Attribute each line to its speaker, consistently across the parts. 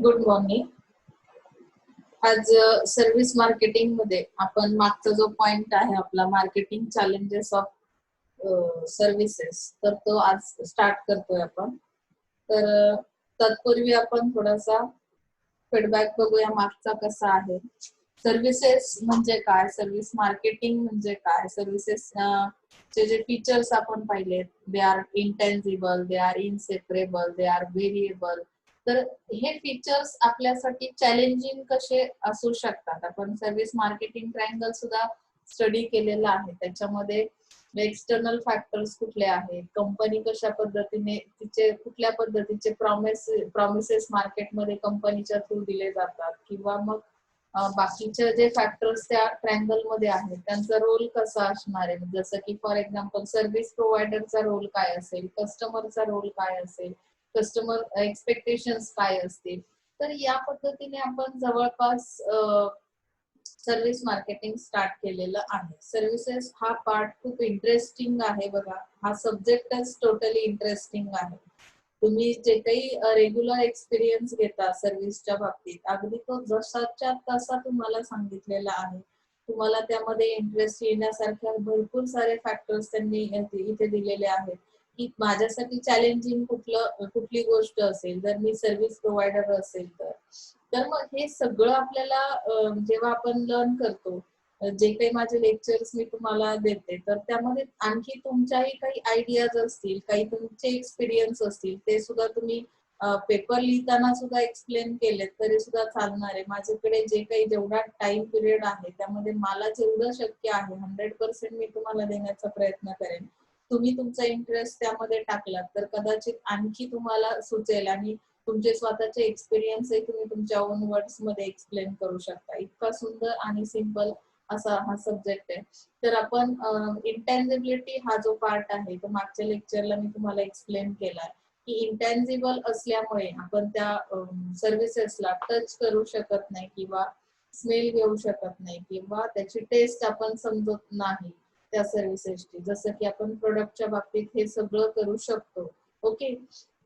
Speaker 1: Good morning. आज service marketing मध्ये आपण मागचा जो पॉइंट आहे आपला मार्केटिंग चॅलेंजेस ऑफ सर्व्हिसेस, तर तो आज स्टार्ट करतोय आपण. तर तत्पूर्वी आपण थोडासा फीडबॅक बघूया मागचा कसा आहे. सर्व्हिसेस म्हणजे काय, सर्व्हिस मार्केटिंग म्हणजे काय, सर्व्हिसेस चे जे फीचर्स आपण पाहिले, they are intangible, they are inseparable, they are variable. तर हे फीचर्स आपल्यासाठी चॅलेंजिंग कसे असू शकतात. आपण सर्व्हिस मार्केटिंग ट्रायंगल सुद्धा स्टडी केलेला आहे. त्याच्यामध्ये एक्सटर्नल फॅक्टर्स कुठले आहेत, कंपनी कशा पद्धतीने तिचे कुठल्या पद्धतीचे प्रॉमिसेस मार्केटमध्ये कंपनीच्या थ्रू दिले जातात, किंवा मग बाकीचे जे फॅक्टर्स त्या ट्रायंगल मध्ये आहेत त्यांचा रोल कसा असणार आहे. जसं की फॉर एक्झाम्पल सर्व्हिस प्रोव्हायडरचा रोल काय असेल, कस्टमरचा रोल काय असेल, कस्टमर एक्सपेक्टेशन्स काय असतील. तर या पद्धतीने आपण जवळपास सर्व्हिस मार्केटिंग स्टार्ट केलेलं आहे. सर्व्हिसेस हा पार्ट खूप इंटरेस्टिंग आहे बघा. हा सब्जेक्टच टोटली इंटरेस्टिंग आहे. तुम्ही जे काही रेग्युलर एक्सपिरियन्स घेता सर्व्हिसच्या बाबतीत, अगदी तो जसाच्या तसा तुम्हाला सांगितलेला आहे. तुम्हाला त्यामध्ये इंटरेस्ट येण्यासारख्या भरपूर सारे फॅक्टर्स त्यांनी इथे दिलेले आहेत, की माझ्यासाठी चॅलेंजिंग कुठली गोष्ट असेल जर मी सर्व्हिस प्रोव्हायडर असेल तर मग हे सगळं आपल्याला जेव्हा आपण लर्न करतो, जे काही माझे लेक्चर्स मी तुम्हाला देते, तर त्यामध्ये आणखी तुमच्याही काही आयडियाज असतील, काही तुमचे एक्सपिरियन्स असतील, ते सुद्धा तुम्ही पेपर लिहिताना सुद्धा एक्सप्लेन केले तरी सुद्धा चालणार आहे. माझ्याकडे जेवढा टाइम पिरियड आहे त्यामध्ये मला जेवढं शक्य आहे 100% मी तुम्हाला देण्याचा प्रयत्न करेन. तुम्ही तुमचा इंटरेस्ट त्यामध्ये टाकलात तर कदाचित आणखी तुम्हाला सुचेल आणि तुमचे स्वतःचे एक्सपिरियन्स तुम्ही तुमच्या ओन वर्ड्स मध्ये एक्सप्लेन करू शकता. इतका सुंदर आणि सिंपल असा हा सब्जेक्ट आहे. तर आपण इंटेन्जिबिलिटी हा जो पार्ट आहे तो मागच्या लेक्चरला मी तुम्हाला एक्सप्लेन केलाय, की इंटेन्जिबल असल्यामुळे आपण त्या सर्व्हिसेसला टच करू शकत नाही, किंवा स्मेल घेऊ शकत नाही, किंवा त्याची टेस्ट आपण समजत नाही त्या सर्व्हिसेसची. जसं की आपण प्रोडक्टच्या बाबतीत हे सगळं करू शकतो. ओके.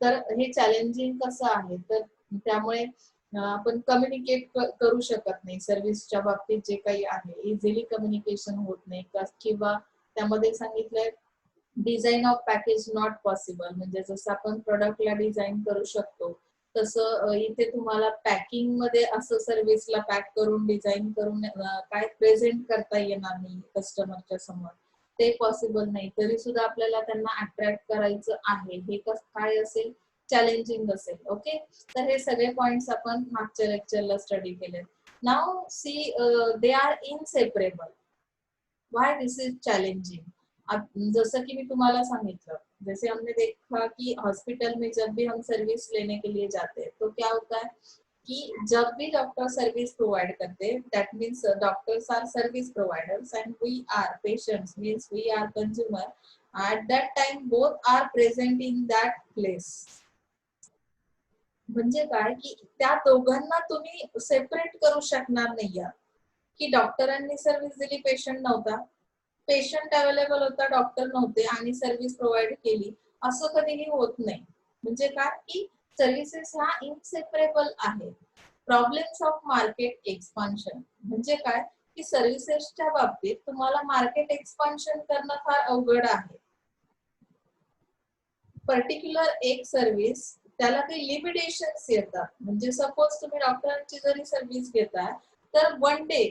Speaker 1: तर हे चॅलेंजिंग कसं आहे, तर त्यामुळे आपण कम्युनिकेट करू शकत नाही सर्व्हिसच्या बाबतीत. जे काही आहे इझिली कम्युनिकेशन होत नाही, किंवा त्यामध्ये सांगितलंय design of package not possible. म्हणजे जसं आपण प्रोडक्टला डिझाईन करू शकतो तसं इथे तुम्हाला पॅकिंग मध्ये असं सर्व्हिसला पॅक करून डिझाईन करून काय प्रेझेंट करता येणार नाही कस्टमरच्या समोर. ते पॉसिबल नाही. तरी सुद्धा आपल्याला त्यांना अट्रॅक्ट करायचं आहे. हे काय असेल, चॅलेंजिंग असेल. ओके. तर हे सगळे पॉइंट्स आपण मागच्या लेक्चरला स्टडी केले. Now see, they are inseparable. व्हाई दिस इज चैलेंजिंग? जैसे कि मैं तुम्हारा सांगितलं, जैसे हमने देखा कि हॉस्पिटल में जब भी हम सर्विस लेने के लिए जाते हैं तो क्या होता है कि जब भी डॉक्टर सर्विस प्रोवाइड करते हैं, that means doctors are service providers and we are patients, means we are consumer. At that time both are present in that place. म्हणजे काय की त्या दोघांना तुम्ही सेपरेट करू शकणार नाही आहात, की डॉक्टरांनी सर्व्हिस दिली, पेशंट नव्हता, पेशंट अवेलेबल होता, डॉक्टर नव्हते आणि सर्व्हिस प्रोव्हाइड केली, असं कधीही होत नाही. म्हणजे काय की सर्व्हिसेस हा इनसेपरेबल आहे. प्रॉब्लेम्स ऑफ मार्केट एक्सपान्शन म्हणजे काय की सर्व्हिसेसच्या बाबतीत तुम्हाला मार्केट एक्सपान्शन करणं फार अवघड आहे. पर्टिक्युलर एक सर्व्हिस त्याला काही लिमिटेशन्स येतात. म्हणजे सपोज तुम्ही डॉक्टरांची जरी सर्व्हिस घेताय तर one day,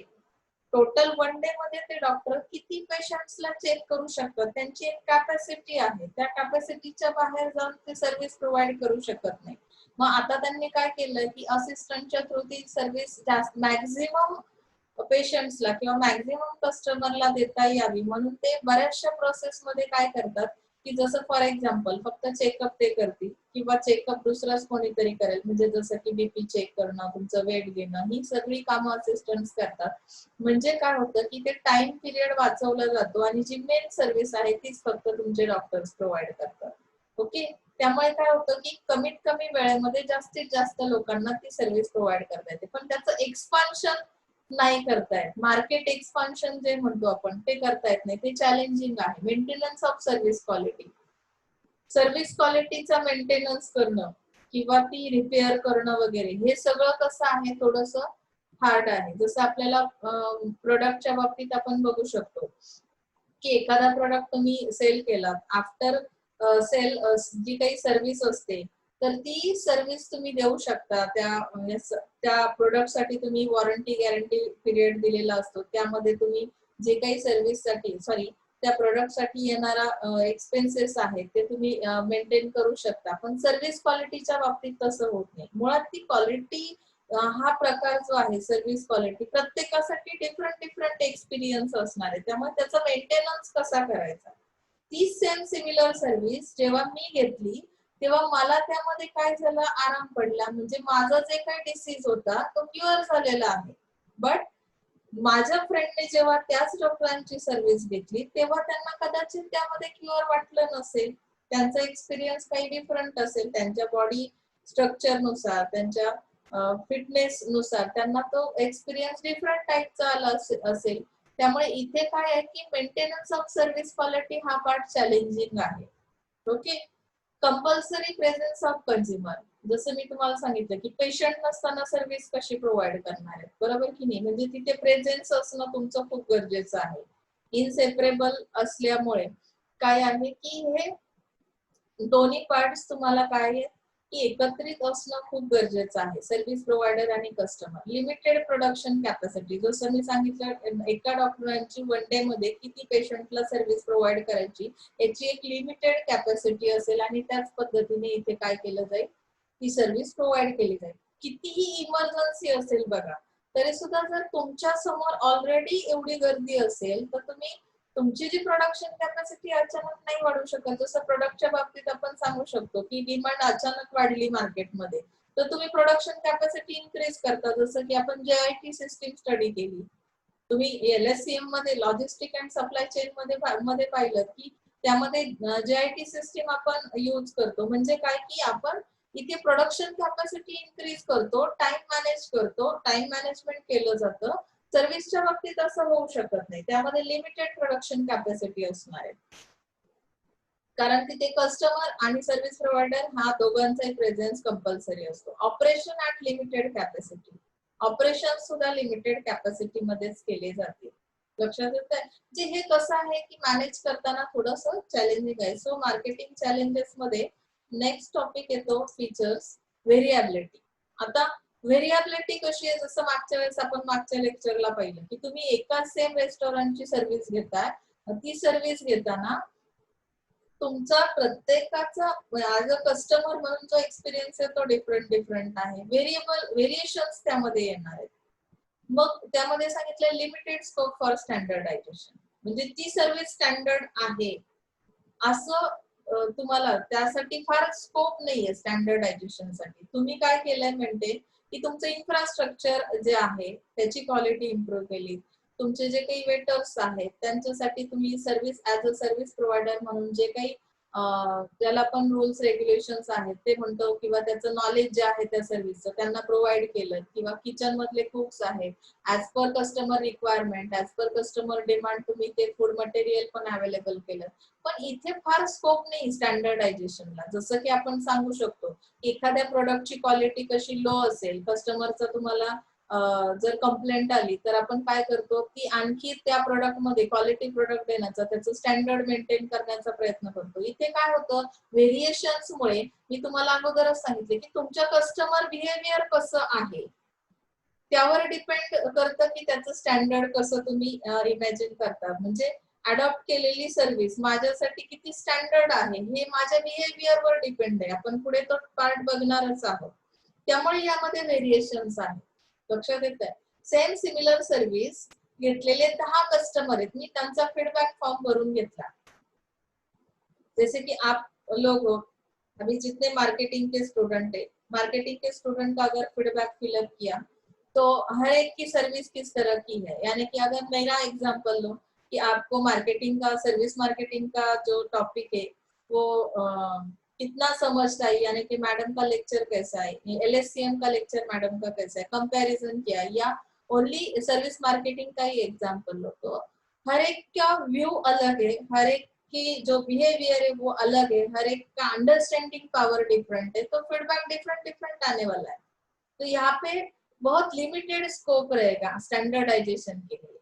Speaker 1: total one day मध्ये ते डॉक्टर किती पेशंट्सला चेक करू शकतात, त्यांची एक कॅपॅसिटी आहे. त्या कॅपॅसिटीच्या बाहेर जाऊन ते सर्व्हिस प्रोव्हाइड करू शकत नाही. मग आता त्यांनी काय केलंय की असिस्टंटच्या थ्रू ती सर्व्हिस जास्त मॅक्झिमम पेशंट्सला किंवा मॅक्झिमम कस्टमरला देता यावी म्हणून ते बऱ्याचशा प्रोसेस मध्ये काय करतात की जसं फॉर एक्झाम्पल फक्त चेकअप ते करतील, किंवा चेकअप दुसराच कोणीतरी करेल. म्हणजे जसं की बीपी चेक करणं, तुमचं वेट घेणं, ही सगळी कामं असिस्टंट्स करतात. म्हणजे काय होतं की ते टाइम पिरियड वाचवला जातो आणि जी मेन सर्व्हिस आहे तीच फक्त तुमचे डॉक्टर्स प्रोव्हाइड करतात. ओके. त्यामुळे काय होतं की कमीत कमी वेळेमध्ये जास्तीत जास्त लोकांना ती सर्व्हिस प्रोव्हाइड करता येते, पण त्याचं एक्सपान्शन नाही करतायत. मार्केट एक्सपान्शन जे म्हणतो आपण ते करता येत नाही. ते चॅलेंजिंग आहे. Maintenance of service quality, service क्वालिटीचा मेंटेनन्स करणं किंवा ती रिपेअर करणं वगैरे हे सगळं कसं आहे थोडस हार्ड आहे. जसं आपल्याला प्रोडक्टच्या बाबतीत आपण बघू शकतो की एखादा प्रोडक्ट तुम्ही सेल केला, आफ्टर सेल जी काही सर्व्हिस असते तर ती सर्व्हिस तुम्ही देऊ शकता. त्या प्रोडक्ट साठी तुम्ही वॉरंटी गॅरंटी पिरियड दिलेला असतो, त्यामध्ये तुम्ही जे काही सर्व्हिस साठी सॉरी त्या प्रोडक्ट साठी येणारा एक्सपेन्सेस आहेत ते तुम्ही मेंटेन करू शकता. पण सर्व्हिस क्वालिटीच्या बाबतीत तसं होत नाही. मुळात ती क्वालिटी हा प्रकार जो आहे सर्व्हिस क्वालिटी प्रत्येकासाठी डिफरंट एक्सपिरियन्स असणार आहे, त्यामुळे त्याचा मेंटेनन्स कसा करायचा. ती सेम सिमिलर सर्व्हिस जेव्हा मी घेतली तेव्हा मला त्यामध्ये काय झालं, आराम पडला. म्हणजे माझा जे काही डिसीज होता तो क्युअर झालेला आहे. बट माझ्या फ्रेंडने जेव्हा त्याच डॉक्टरांची सर्व्हिस घेतली तेव्हा त्यांना कदाचित त्यामध्ये क्युअर वाटलं नसेल. त्यांचा एक्सपिरियन्स काही डिफरंट असेल, त्यांच्या बॉडी स्ट्रक्चर नुसार, त्यांच्या फिटनेस नुसार त्यांना तो एक्सपिरियन्स डिफरंट टाईपचा आला असेल. त्यामुळे इथे काय आहे की मेंटेनन्स ऑफ सर्व्हिस क्वालिटी हा पार्ट चॅलेंजिंग आहे. Okay. Compulsory presence of consumer, जसं मी तुम्हाला सांगितलं की पेशंट नसताना सर्व्हिस कशी प्रोव्हाइड करणार आहे, बरोबर की नाही. म्हणजे तिथे प्रेझेन्स असणं तुमचं खूप गरजेचं आहे. इनसेपरेबल असल्यामुळे काय आहे की हे दोन्ही पार्ट्स तुम्हाला काय आहे की एकत्रित असणं खूप गरजेचं आहे. सर्व्हिस प्रोव्हायडर आणि कस्टमर. लिमिटेड प्रोडक्शन कॅपॅसिटी, जसं मी सांगितलं एका डॉक्टरांची वन डे मध्ये किती पेशंटला सर्व्हिस प्रोव्हाइड करायची याची एक लिमिटेड कॅपॅसिटी असेल आणि त्याच पद्धतीने इथे काय केलं जाईल, ती सर्व्हिस प्रोव्हाइड केली जाईल. कितीही इमर्जन्सी असेल बघा, तरी सुद्धा जर तुमच्या समोर ऑलरेडी एवढी गर्दी असेल तर तुम्ही तुमची जी प्रोडक्शन कॅपॅसिटी अचानक नाही वाढू शकत. जसं प्रोडक्टच्या बाबतीत आपण सांगू शकतो की डिमांड अचानक वाढली मार्केटमध्ये तर तुम्ही प्रोडक्शन कॅपॅसिटी इन्क्रीज करता. जसं की आपण JIT सिस्टीम स्टडी केली, तुम्ही LSCM मध्ये लॉजिस्टिक अँड सप्लाय चेन मध्ये पाहिलं की त्यामध्ये JIT सिस्टीम आपण यूज करतो. म्हणजे काय की आपण इथे प्रोडक्शन कॅपॅसिटी इन्क्रीज करतो, टाइम मॅनेज करतो, टाइम मॅनेजमेंट केलं जातं. सर्व्हिसच्या बाबतीत असं होऊ शकत नाही, त्यामध्ये लिमिटेड प्रोडक्शन कॅपॅसिटी असणार आहे. कारण तिथे कस्टमर आणि सर्व्हिस प्रोव्हायडर हा दोघांचाही प्रेझेन्स कंपल्सरी असतो. Operation at limited capacity, operation सुद्धा लिमिटेड कॅपॅसिटी मध्येच केले जाते. लक्षात येत आहे. जे हे कसं आहे की मॅनेज करताना थोडंसं चॅलेंजिंग आहे. सो मार्केटिंग चॅलेंजेस मध्ये नेक्स्ट टॉपिक येतो फीचर्स, व्हेरिएबिलिटी. आता व्हेरिएबिलिटी कशी आहे, जसं मागच्या वेळेस आपण मागच्या लेक्चरला पाहिलं की तुम्ही एका सेम रेस्टॉरंटची सर्व्हिस घेताय, ती सर्व्हिस घेताना तुमचा प्रत्येकाचा ऍज अ कस्टमर म्हणून जो एक्सपिरियन्स आहे तो डिफरंट आहे. व्हेरिएशन्स त्यामध्ये येणार आहेत. मग त्यामध्ये सांगितलं लिमिटेड स्कोप फॉर स्टँडर्डायझेशन, म्हणजे ती सर्व्हिस स्टँडर्ड आहे असं तुम्हाला त्यासाठी फार स्कोप नाहीये स्टँडर्डायझेशन साठी. तुम्ही काय केलंय म्हणजे की तुमचं इन्फ्रास्ट्रक्चर जे आहे त्याची क्वालिटी इम्प्रूव्ह केली. तुमचे जे काही वेटर्स आहेत त्यांच्यासाठी तुम्ही service as a service provider म्हणून जे काही ज्याला पण रूल्स रेग्युलेशन्स आहेत ते म्हणतो किंवा त्याचं नॉलेज जे आहे त्या सर्व्हिसचं त्यांना प्रोव्हाइड केलं. किंवा किचन मधले कुक्स आहेत, as per customer requirement, as per customer demand तुम्ही ते फूड मटेरियल पण अवेलेबल केलं. पण इथे फार स्कोप नाही स्टँडर्डायझेशनला. जसं की आपण सांगू शकतो एखाद्या प्रोडक्टची क्वालिटी कशी लो असेल, कस्टमरचा तुम्हाला जर कंप्लेंट आली तर आपण काय करतो की आणखी त्या प्रोडक्ट मध्ये क्वालिटी प्रोडक्ट देण्याचा, त्याचं स्टँडर्ड मेंटेन करण्याचा प्रयत्न करतो. इथे काय होतं, व्हेरिएशन्स मुळे मी तुम्हाला अगोदरच सांगितले की तुमच्या कस्टमर बिहेवियर कसं आहे त्यावर डिपेंड करतं की त्याचं स्टँडर्ड कसं तुम्ही इमॅजिन करता. म्हणजे अडॉप्ट केलेली सर्व्हिस माझ्यासाठी किती स्टँडर्ड आहे हे माझ्या बिहेवियरवर डिपेंड आहे. आपण पुढे तो पार्ट बघणारच आहोत. त्यामुळे यामध्ये व्हेरिएशन्स आहेत. लक्षात येत आहे. सेम सिमिलर सर्व्हिस घेतलेले 10 कस्टमर आहेत, मी त्यांचा फीडबॅक फॉर्म भरून घेतला. जैसे कि आप लोग हो, अभी जितने मार्केटिंग के स्टूडेंट है, मार्केटिंग के स्टूडेंट का अगर फीडबैक फिलअप किया तो हर एक की सर्विस किस तरह की है। यानी कि अगर मेरा एग्जांपल लो कि आपको मार्केटिंग का, सर्विस मार्केटिंग का जो टॉपिक है वो कितना समझता है, यानी कि मैडम का लेक्चर कैसा है, LSCM का लेक्चर मैडम का कैसा है, कंपैरिजन किया, या ओनली सर्विस मार्केटिंग का ही एग्जांपल लो तो हर एक का व्यू अलग है, हर एक कि जो बिहेवियर है वो अलग है, हर एक का अंडरस्टैंडिंग पावर डिफरेंट है, तो फीडबैक डिफरेंट डिफरेंट आने वाला है। तो यहाँ पे बहुत लिमिटेड स्कोप रहेगा स्टैंडर्डाइजेशन के लिए,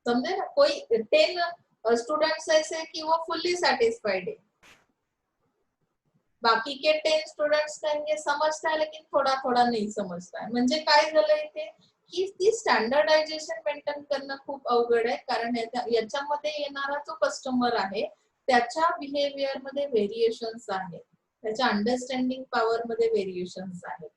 Speaker 1: समझे ना। कोई 10 स्टूडेंट्स ऐसे हैं कि वो फुल्ली सेटिस्फाइड है, बाकी के 10 स्टूडेंट्स कहेंगे समजता है लेकिन थोडा थोडा नाही समजता है. म्हणजे काय झालं इथे की ती स्टँडर्डायझेशन मेंटेन करणं खूप अवघड आहे, कारण याच्यामध्ये येणारा जो कस्टमर आहे त्याच्या बिहेवियर मध्ये व्हेरिएशन्स आहेत, त्याच्या अंडरस्टँडिंग पॉवर मध्ये व्हेरिएशन्स आहेत.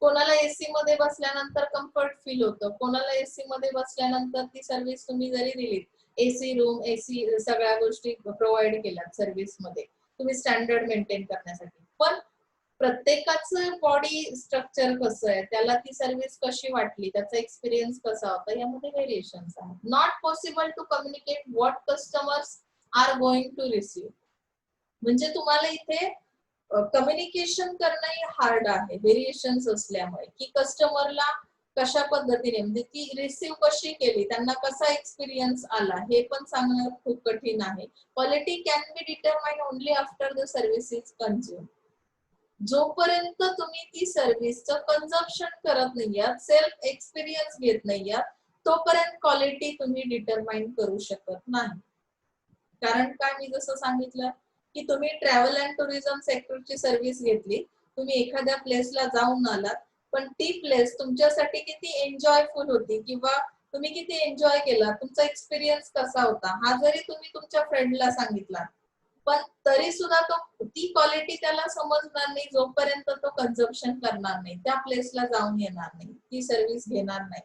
Speaker 1: कोणाला एसी मध्ये बसल्यानंतर कम्फर्ट फील होतं, कोणाला एसी मध्ये बसल्यानंतर ती सर्व्हिस तुम्ही जरी दिलीत, एसी रूम, एसी सगळ्या गोष्टी प्रोव्हाइड केल्यात सर्व्हिस मध्ये तुम्ही स्टँडर्ड मेंटेन करण्यासाठी, पण प्रत्येकाचं बॉडी स्ट्रक्चर कसं आहे, त्याला ती सर्व्हिस कशी वाटली, त्याचा एक्सपिरियन्स कसा होता, यामध्ये व्हेरिएशन्स आहेत. Not possible to communicate what customers are going to receive. म्हणजे तुम्हाला इथे कम्युनिकेशन करणंही हार्ड आहे व्हेरिएशन्स असल्यामुळे, की कस्टमरला कशा पद्धतीने म्हणजे ती रिसीव कशी केली, त्यांना कसा एक्सपिरियन्स आला हे पण सांगणं खूप कठीण आहे. Quality can be determine only after the service is consume. जोपर्यंत तुम्ही ती सर्व्हिसचं कन्झम्पशन करत नाही आहात, सेल्फ एक्सपिरियन्स घेत नाही आहात, तोपर्यंत क्वालिटी तुम्ही डिटरमाइन करू शकत नाही. कारण काय, मी जसं सांगितलं की तुम्ही ट्रॅव्हल अँड टुरिझम सेक्टरची सर्व्हिस घेतली, तुम्ही एखाद्या प्लेसला जाऊन आलात, पण ती प्लेस तुमच्यासाठी किती एन्जॉयफुल होती किंवा तुम्ही किती एन्जॉय केला, तुमचा एक्सपिरियन्स कसा होता, हा जरी तुम्ही तुमच्या फ्रेंडला सांगितला, पण तरी सुद्धा तो ती क्वालिटी त्याला समजणार नाही जोपर्यंत तो कन्झम्पशन करणार नाही, त्या प्लेसला जाऊन येणार नाही, ती सर्व्हिस घेणार नाही.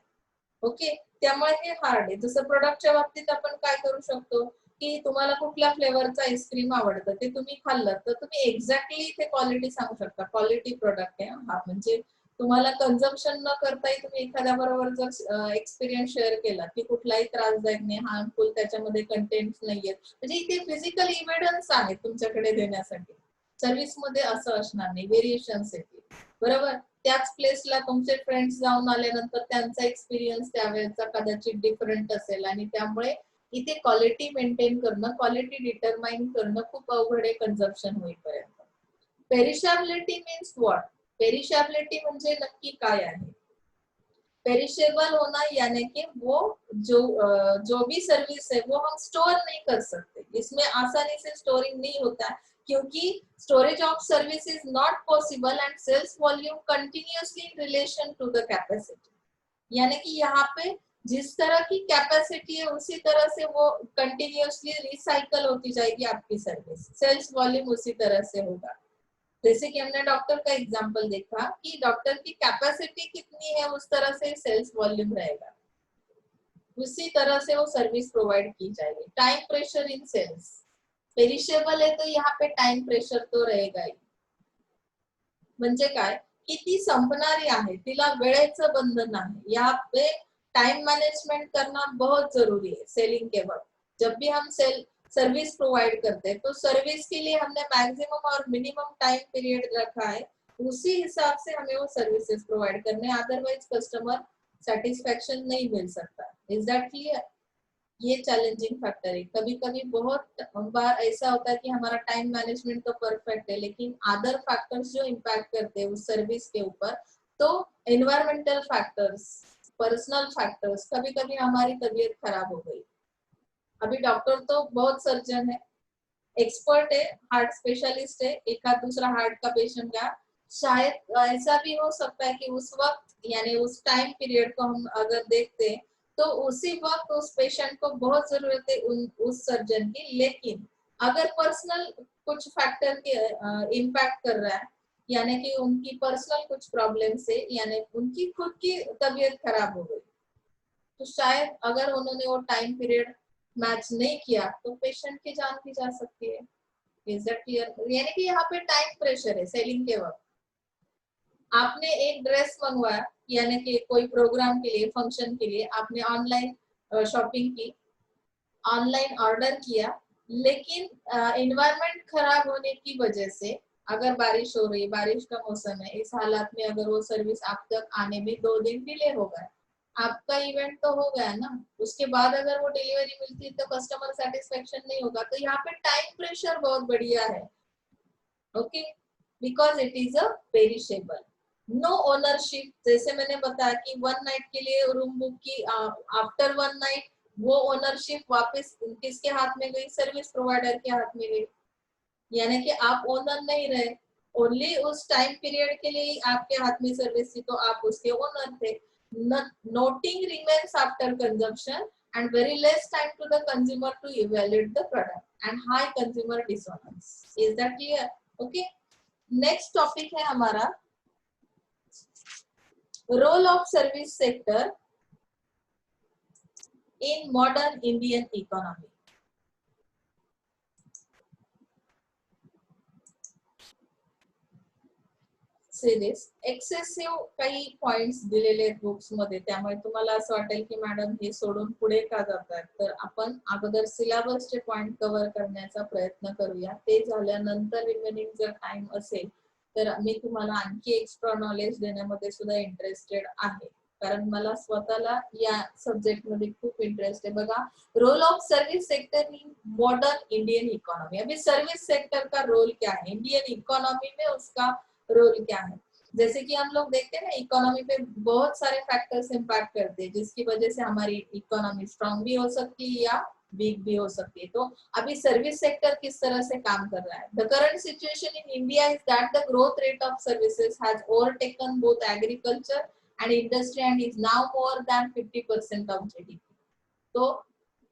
Speaker 1: ओके, त्यामुळे हे हार्ड आहे. जसं प्रोडक्टच्या बाबतीत आपण काय करू शकतो की तुम्हाला कुठल्या फ्लेवरचा आईस्क्रीम आवडतं ते तुम्ही खाल्लं तर तुम्ही एक्झॅक्टली ते क्वालिटी सांगू शकता, क्वालिटी प्रोडक्ट आहे हा. म्हणजे तुम्हाला कन्झम्पशन न करताही तुम्ही एखाद्या बरोबर जर एक्सपिरियन्स शेअर केला की कुठलाही त्रासदायक नाही, हार्मफुल त्याच्यामध्ये कंटेंट्स नाहीयेत, म्हणजे इथे फिजिकल इव्हिडन्स आहेत तुमच्याकडे देण्यासाठी. सर्व्हिस मध्ये असं असणार नाही, व्हेरिएशन्स येतील, बरोबर. त्याच प्लेसला तुमचे फ्रेंड्स जाऊन आल्यानंतर त्यांचा एक्सपिरियन्स त्यावेळेचा कदाचित डिफरंट असेल, आणि त्यामुळे इथे क्वालिटी मेंटेन करणं, क्वालिटी डिटरमाइन करणं खूप अवघड आहे कन्झम्पशन होईपर्यंत. पेरिशॅबिलिटी मीन्स व्हॉट? पेरिशॅबिलिटी म्हणजे नक्की काय आहे? पेरिशेबल होना यानी कि वो जो भी सर्विस है वो हम स्टोर नहीं कर सकते, इसमें आसानी से स्टोरिंग नहीं होता है, क्योंकि storage of service is not possible and sales volume continuously in relation to the capacity. यानी कि यहाँ पे जिस तरह की कैपेसिटी है उसी तरह से वो कंटिन्यूअसली रिसाइकल होती जाएगी आपकी सर्विस, सेल्स वॉल्यूम उसी तरह से होगा. जैसे कि हमने डॉक्टर का एग्जाम्पल देखा कि डॉक्टर की कैपेसिटी कितनी है उस तरह से सेल्स वॉल्यूम रहेगा, उसी तरह से वो सर्विस प्रोवाइड की जाएगी. Time pressure in sales, perishable है तो यहाँ पे टाइम प्रेशर तो रहेगा ही. म्हणजे काय की ती संपणारी आहे, तिला वेळेचं बंधन आहे. यहाँ पे टाइम मैनेजमेंट करना बहुत जरूरी है सेलिंग के वक्त. जब भी हम सर्विस प्रोवाइड करते हैं तो सर्विस के लिए हमने मैक्सिमम और मिनिमम टाइम पीरियड रखा है, उसी हिसाब से हमें वो सर्विसेज प्रोवाइड करने, अदरवाइज कस्टमर सेटिस्फेक्शन नहीं मिल सकता. Is that clear? ये चैलेंजिंग फैक्टर है. कभी कभी बहुत बार ऐसा होता है कि हमारा टाइम मैनेजमेंट तो परफेक्ट है, लेकिन अदर फैक्टर्स जो इम्पैक्ट करते हैं उस सर्विस के ऊपर, तो एनवायरमेंटल फैक्टर्स, पर्सनल फैक्टर्स, कभी कभी हमारी तबीयत खराब हो गई. अभी डॉक्टर तो बहुत सर्जन है, एक्सपर्ट है, हार्ट स्पेशलिस्ट है, एक आध दूसरा हार्ट का पेशेंट का, शायद ऐसा भी हो सकता है कि उस वक्त यानी उस टाइम पीरियड को हम अगर देखते हैं तो उसी वक्त उस पेशेंट को बहुत जरूरत है उस सर्जन की, लेकिन अगर पर्सनल कुछ फैक्टर के इम्पैक्ट कर रहा है, यानी कि उनकी पर्सनल कुछ प्रॉब्लम से, यानी उनकी खुद की तबीयत खराब हो गई, तो शायद अगर उन्होंने वो टाइम पीरियड मैच नहीं किया तो पेशेंट की जान भी जा सकती है. Is that clear? यानी कि यहाँ पे टाइम प्रेशर है सेलिंग के वक्त. आपने एक ड्रेस मंगवाया, यानी कि कोई प्रोग्राम के लिए, फंक्शन के लिए आपने ऑनलाइन शॉपिंग की, ऑनलाइन ऑर्डर किया, लेकिन एनवायरनमेंट खराब होने की वजह से, अगर बारिश हो रही, बारिश का मौसम है, इस हालात में अगर वो सर्विस आप तक आने में 2 दिन डिले हो गए, आपका इवेंट तो हो गया ना, उसके बाद अगर वो डिलीवरी मिलती तो कस्टमर सेटिस्फेक्शन नहीं होगा, तो यहाँ पे टाइम प्रेशर बहुत बढ़िया है। Okay, because it is a perishable. No ownership, जैसे मैंने बताया कि 1 नाइट के लिए रूम बुक की, आफ्टर 1 नाइट वो ओनरशिप वापस किसके हाथ में गई, सर्विस प्रोवाइडर के हाथ में गई। यानी कि आप ओनर नहीं रहे, ओनली उस टाइम पीरियड के लिए आपके हाथ में सर्विस थी तो आप उसके ओनर थे। Noting remains after consumption and very less time to the consumer to evaluate the product and high consumer dissonance. Is that clear? Okay. Next topic है हमारा role of service sector in modern Indian economy. Series excessive काही points दिलेले आहेत books मध्ये, त्यामुळे तुम्हाला असं वाटेल की मॅडम हे सोडून पुढे का जातात, तर आपण अगोदर सिलेबसचे पॉइंट कव्हर करण्याचा प्रयत्न करूया. ते झाल्यानंतर रिमेनिंग जर टाइम असेल तर मी तुम्हाला आणखी एक्स्ट्रा नॉलेज देण्यामध्ये सुद्धा इंटरेस्टेड आहे, कारण मला स्वतःला या सब्जेक्ट मध्ये खूप इंटरेस्ट है. बघा, role of service sector in modern Indian economy. अभी सर्विस सेक्टर का रोल क्या है इंडियन इकोनॉमी में, उसका रोल क्या है. जैसे कि हम लोग देखते हैं ना, इकोनॉमी पे बहुत सारे फैक्टर्स इम्पैक्ट करते हैं जिसकी वजह से हमारी इकोनॉमी स्ट्रांग भी हो सकती है या वीक भी हो सकती है. तो अभी सर्विस सेक्टर किस तरह से काम कर रहा है. The current situation in India is that the growth rate of services has overtaken both agriculture end industry end is now more than 50% of GDP. तो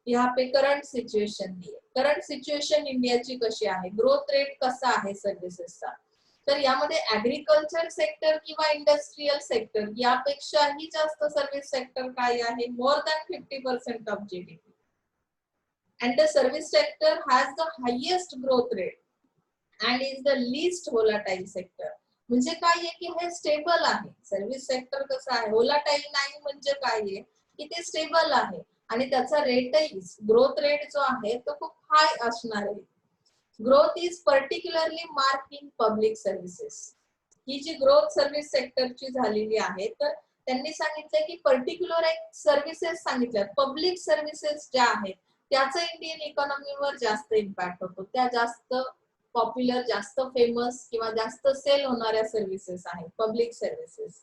Speaker 1: यहाँ पे करंट सिच्युएशन दी आहे. करंट सिच्युएशन इंडियाची कशी आहे, ग्रोथ रेट कसा आहे सर्व्हिसेसचा, तर यामध्ये ऍग्रीकल्चर सेक्टर किंवा इंडस्ट्रियल सेक्टर यापेक्षाही जास्त सर्व्हिस सेक्टर काय आहे, more than 50% of GDP. and the service sector has the highest growth rate and is the least volatile sector. म्हणजे काय आहे की हे स्टेबल आहे. सर्व्हिस सेक्टर कसं आहे, व्होलाटाईल नाही म्हणजे काय आहे की ते स्टेबल आहे आणि त्याचा रेटही, ग्रोथ रेट जो आहे तो खूप हाय असणार आहे. Growth is particularly mark in public services. ही जी ग्रोथ सर्व्हिस सेक्टरची झालेली आहे, तर त्यांनी सांगितलं की पर्टिक्युलर एक सर्व्हिसेस सांगितल्या, पब्लिक सर्व्हिसेस ज्या आहेत त्याचा इंडियन इकॉनॉमीवर जास्त इम्पॅक्ट होतो. त्या जास्त पॉप्युलर, जास्त फेमस किंवा जास्त सेल होणाऱ्या सर्व्हिसेस आहेत पब्लिक सर्व्हिसेस.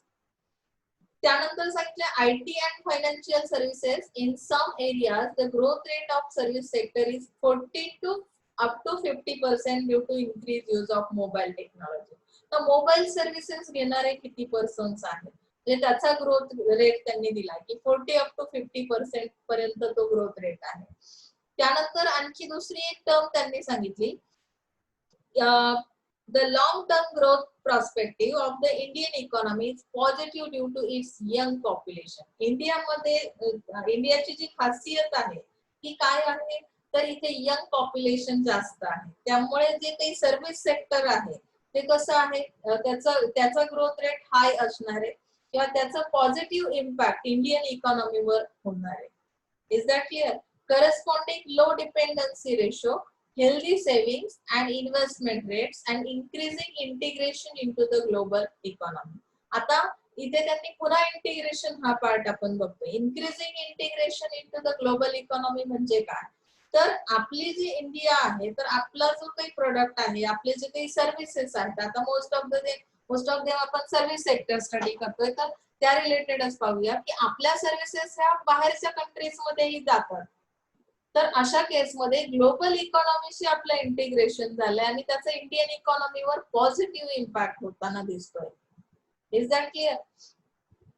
Speaker 1: त्यानंतर सांगितलं IT and financial services. In some areas the growth rate of service sector is 40 to up to 50% due to increase use of mobile technology. तर मोबाईल सर्व्हिसेस घेणारे किती persons आहेत, म्हणजे त्याचा ग्रोथ रेट त्यांनी दिला की 40 up to 50% पर्यंत तो ग्रोथ रेट आहे. त्यानंतर आणखी दुसरी एक टर्म त्यांनी सांगितली, the long term growth perspective of the Indian economy is positive due to its young population. इंडियामध्ये इंडियाची जी खासियत आहे ती काय आहे, तर इथे यंग पॉप्युलेशन जास्त आहे, त्यामुळे जे काही सर्व्हिस सेक्टर आहे ते कसं आहे, त्याचा ग्रोथ रेट हाय असणार आहे किंवा त्याचा पॉझिटिव्ह इम्पॅक्ट इंडियन इकॉनॉमीवर होणार आहे. Is that clear. Corresponding low dependency ratio, healthy savings and investment rates and increasing integration into the global economy. आता इथे त्यांनी पुन्हा इंटिग्रेशन हा पार्ट आपण बघतोय. Increasing integration into the global economy म्हणजे काय, तर आपली जी इंडिया आहे, तर आपला जो काही प्रोडक्ट आहे, आपले जे काही सर्व्हिसेस आहेत, आता मोस्ट ऑफ देम आपण सर्व्हिस सेक्टर स्टडी करतोय, तर त्या रिलेटेडच पाहूया की आपल्या सर्व्हिसेस ह्या बाहेरच्या कंट्रीज मध्येही जातात. तर अशा केसमध्ये ग्लोबल इकॉनॉमीशी आपलं इंटिग्रेशन झालंय आणि त्याचा इंडियन इकॉनॉमीवर पॉझिटिव्ह इम्पॅक्ट होताना दिसतोय. Is that clear.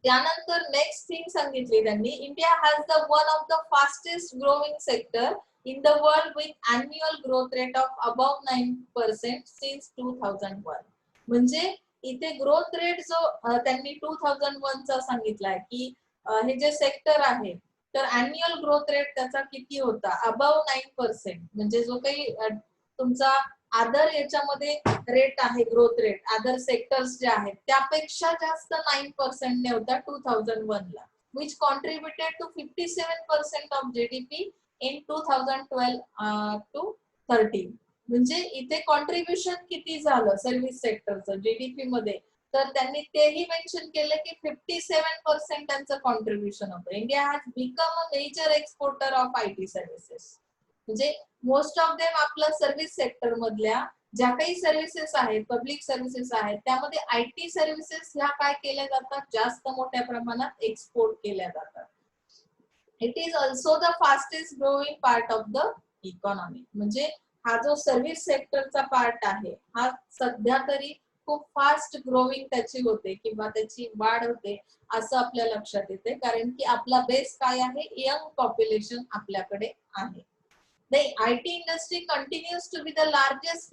Speaker 1: त्यानंतर नेक्स्ट थिंग सांगितली त्यांनी, India has the one of the fastest growing sector in the world with annual growth rate of about 9% since 2001. म्हणजे इथे ग्रोथ रेट जो त्यांनी 2001 चा सांगितलाय की हे जे सेक्टर आहे तर अॅन्युअल ग्रोथ रेट त्याचा किती होता, अबाव 9%. म्हणजे जो काही तुमचा अदर याच्यामध्ये रेट आहे, ग्रोथ रेट अदर सेक्टर्स जे आहेत त्यापेक्षा जास्त 9% ने होता 2001 ला, विच कॉन्ट्रीब्युटेड टू 57% ऑफ जीडीपी इन 2012 to 13. म्हणजे इथे कॉन्ट्रीब्युशन किती झालं सर्व्हिस सेक्टरचं जीडीपी मध्ये, तर त्यांनी तेही मेन्शन केलं की 57% त्यांचं कॉन्ट्रीब्युशन होतं. India has become a major exporter of IT services. म्हणजे मोस्ट ऑफ देम आपलं सर्व्हिस सेक्टर मधल्या ज्या काही सर्व्हिसेस आहेत, पब्लिक सर्व्हिसेस आहेत, त्यामध्ये IT सर्व्हिसेस ह्या काय केल्या जातात, जास्त मोठ्या प्रमाणात एक्सपोर्ट केल्या जातात. It is also the fastest growing part of the economy. म्हणजे हा जो सर्व्हिस सेक्टरचा पार्ट आहे, हा सध्या तरी खूप फास्ट ग्रोइंग त्याची होते किंवा त्याची वाढ होते असं आपल्या लक्षात येते, कारण की आपला बेस काय आहे, यंग पॉप्युलेशन आपल्याकडे आहे. The IT industry continues to be the largest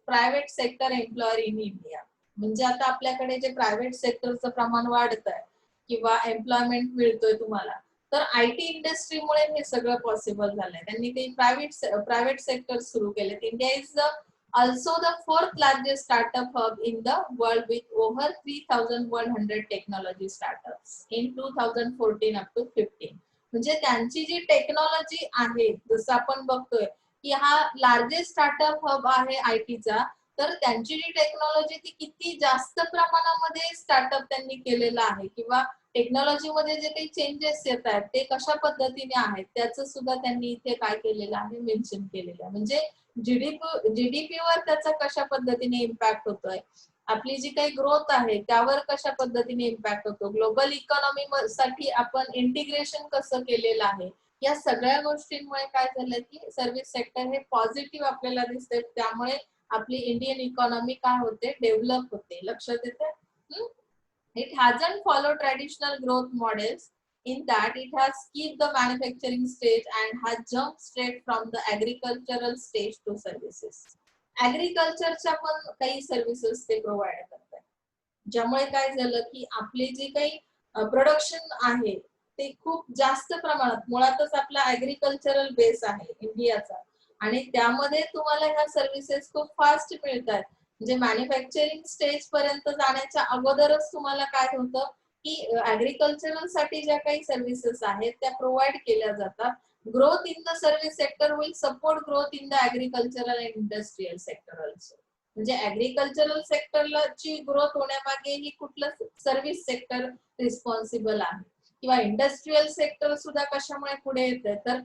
Speaker 1: private sector employer in India. म्हणजे आता आपल्याकडे जे प्रायव्हेट सेक्टरचं प्रमाण वाढत आहे किंवा एम्प्लॉयमेंट मिळतोय तुम्हाला, तर IT इंडस्ट्रीमुळे हे सगळं पॉसिबल झालंय. त्यांनी ते प्रायव्हेट सेक्टर सुरू केले. India is also the fourth largest startup hub in the world with over 3,100 technology startups in 2014 up to 15. म्हणजे त्यांची जी टेक्नॉलॉजी आहे, जसं आपण बघतोय की हा लार्जेस्ट स्टार्टअप हब आहे आयटीचा, तर त्यांची जी टेक्नॉलॉजी ती किती जास्त प्रमाणामध्ये स्टार्टअप त्यांनी केलेलं आहे किंवा टेक्नॉलॉजी मध्ये जे काही चेंजेस येत आहेत ते कशा पद्धतीने आहेत त्याचं सुद्धा त्यांनी इथे काय केलेलं आहे, मेन्शन केलेलं आहे. म्हणजे जीडीपीवर त्याचा कशा पद्धतीने इम्पॅक्ट होतोय, आपली जी काही ग्रोथ आहे त्यावर कशा पद्धतीने इम्पॅक्ट होतो, ग्लोबल इकॉनॉमी साठी आपण इंटिग्रेशन कसं केलेलं आहे, या सगळ्या गोष्टींमुळे काय झालं की सर्व्हिस सेक्टर हे पॉझिटिव्ह आपल्याला दिसते. त्यामुळे आपली इंडियन इकॉनॉमी काय होते, डेव्हलप होते. लक्षात येते. It hasn't followed traditional growth models in that it has skipped the manufacturing stage and has jumped straight from the agricultural stage to services. ऍग्रिकल्चरच्या पण काही सर्व्हिसेस ते प्रोव्हाइड करतात, ज्यामुळे काय झालं की आपले जे काही प्रोडक्शन आहे ते खूप जास्त प्रमाणात, मुळातच आपला ऍग्रिकल्चरल बेस आहे इंडियाचा, आणि त्यामध्ये तुम्हाला ह्या सर्व्हिसेस खूप फास्ट मिळतात. म्हणजे मॅन्युफॅक्चरिंग स्टेज पर्यंत जाण्याच्या अगोदरच तुम्हाला काय होतं की ऍग्रिकल्चरल साठी ज्या काही सर्व्हिसेस आहेत त्या प्रोव्हाइड केल्या जातात. Growth in the service sector will support growth in the agricultural and industrial sector also. म्हणजे ऍग्रिकल्चरल सेक्टरला ची ग्रोथ होण्यामागे ही कुठलं सर्व्हिस सेक्टर रिस्पॉन्सिबल आहे, किंवा इंडस्ट्रियल सेक्टर सुद्धा कशामुळे पुढे येते, तर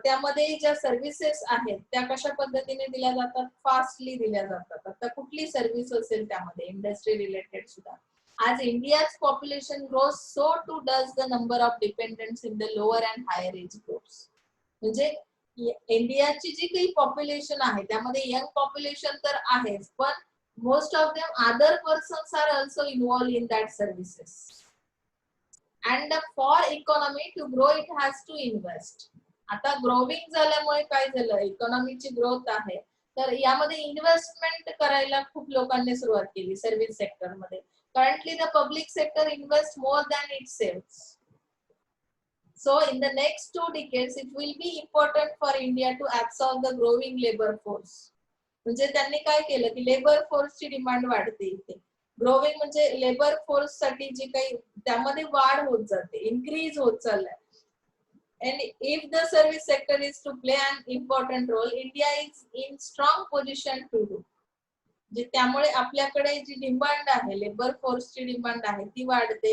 Speaker 1: त्यामध्ये ज्या सर्व्हिसेस आहेत त्या कशा पद्धतीने दिल्या जातात, फास्टली दिल्या जातात. आता कुठली सर्व्हिस असेल त्यामध्ये इंडस्ट्री रिलेटेड सुद्धा. आज India's population grows, so too does the number of dependents in the lower and higher age groups. म्हणजे इंडियाची जी काही पॉप्युलेशन आहे त्यामध्ये यंग पॉप्युलेशन तर आहेच, पण most of them other persons are also involve in that services. And for economy to grow it has to invest. आता growing झाल्यामुळे काय झालं, इकॉनॉमीची ग्रोथ आहे, तर यामध्ये इन्व्हेस्टमेंट करायला खूप लोकांनी सुरुवात केली सर्व्हिस सेक्टर मध्ये. Currently the public sector invest more than it saves. So in the next 2 decades it will be important for India to absorb the growing labor force. म्हणजे त्यांनी काय केलं की लेबर फोर्सची डिमांड वाढते इथे. ग्रोविंग म्हणजे लेबर फोर्स साठी जे काही त्यामध्ये वाढ होत जाते, इन्क्रीज होत चाललंय. And if the service sector is to play an important role, India is in strong position to do. जे त्यामुळे आपल्याकडे जी डिमांड आहे, लेबर फोर्सची डिमांड आहे ती वाढते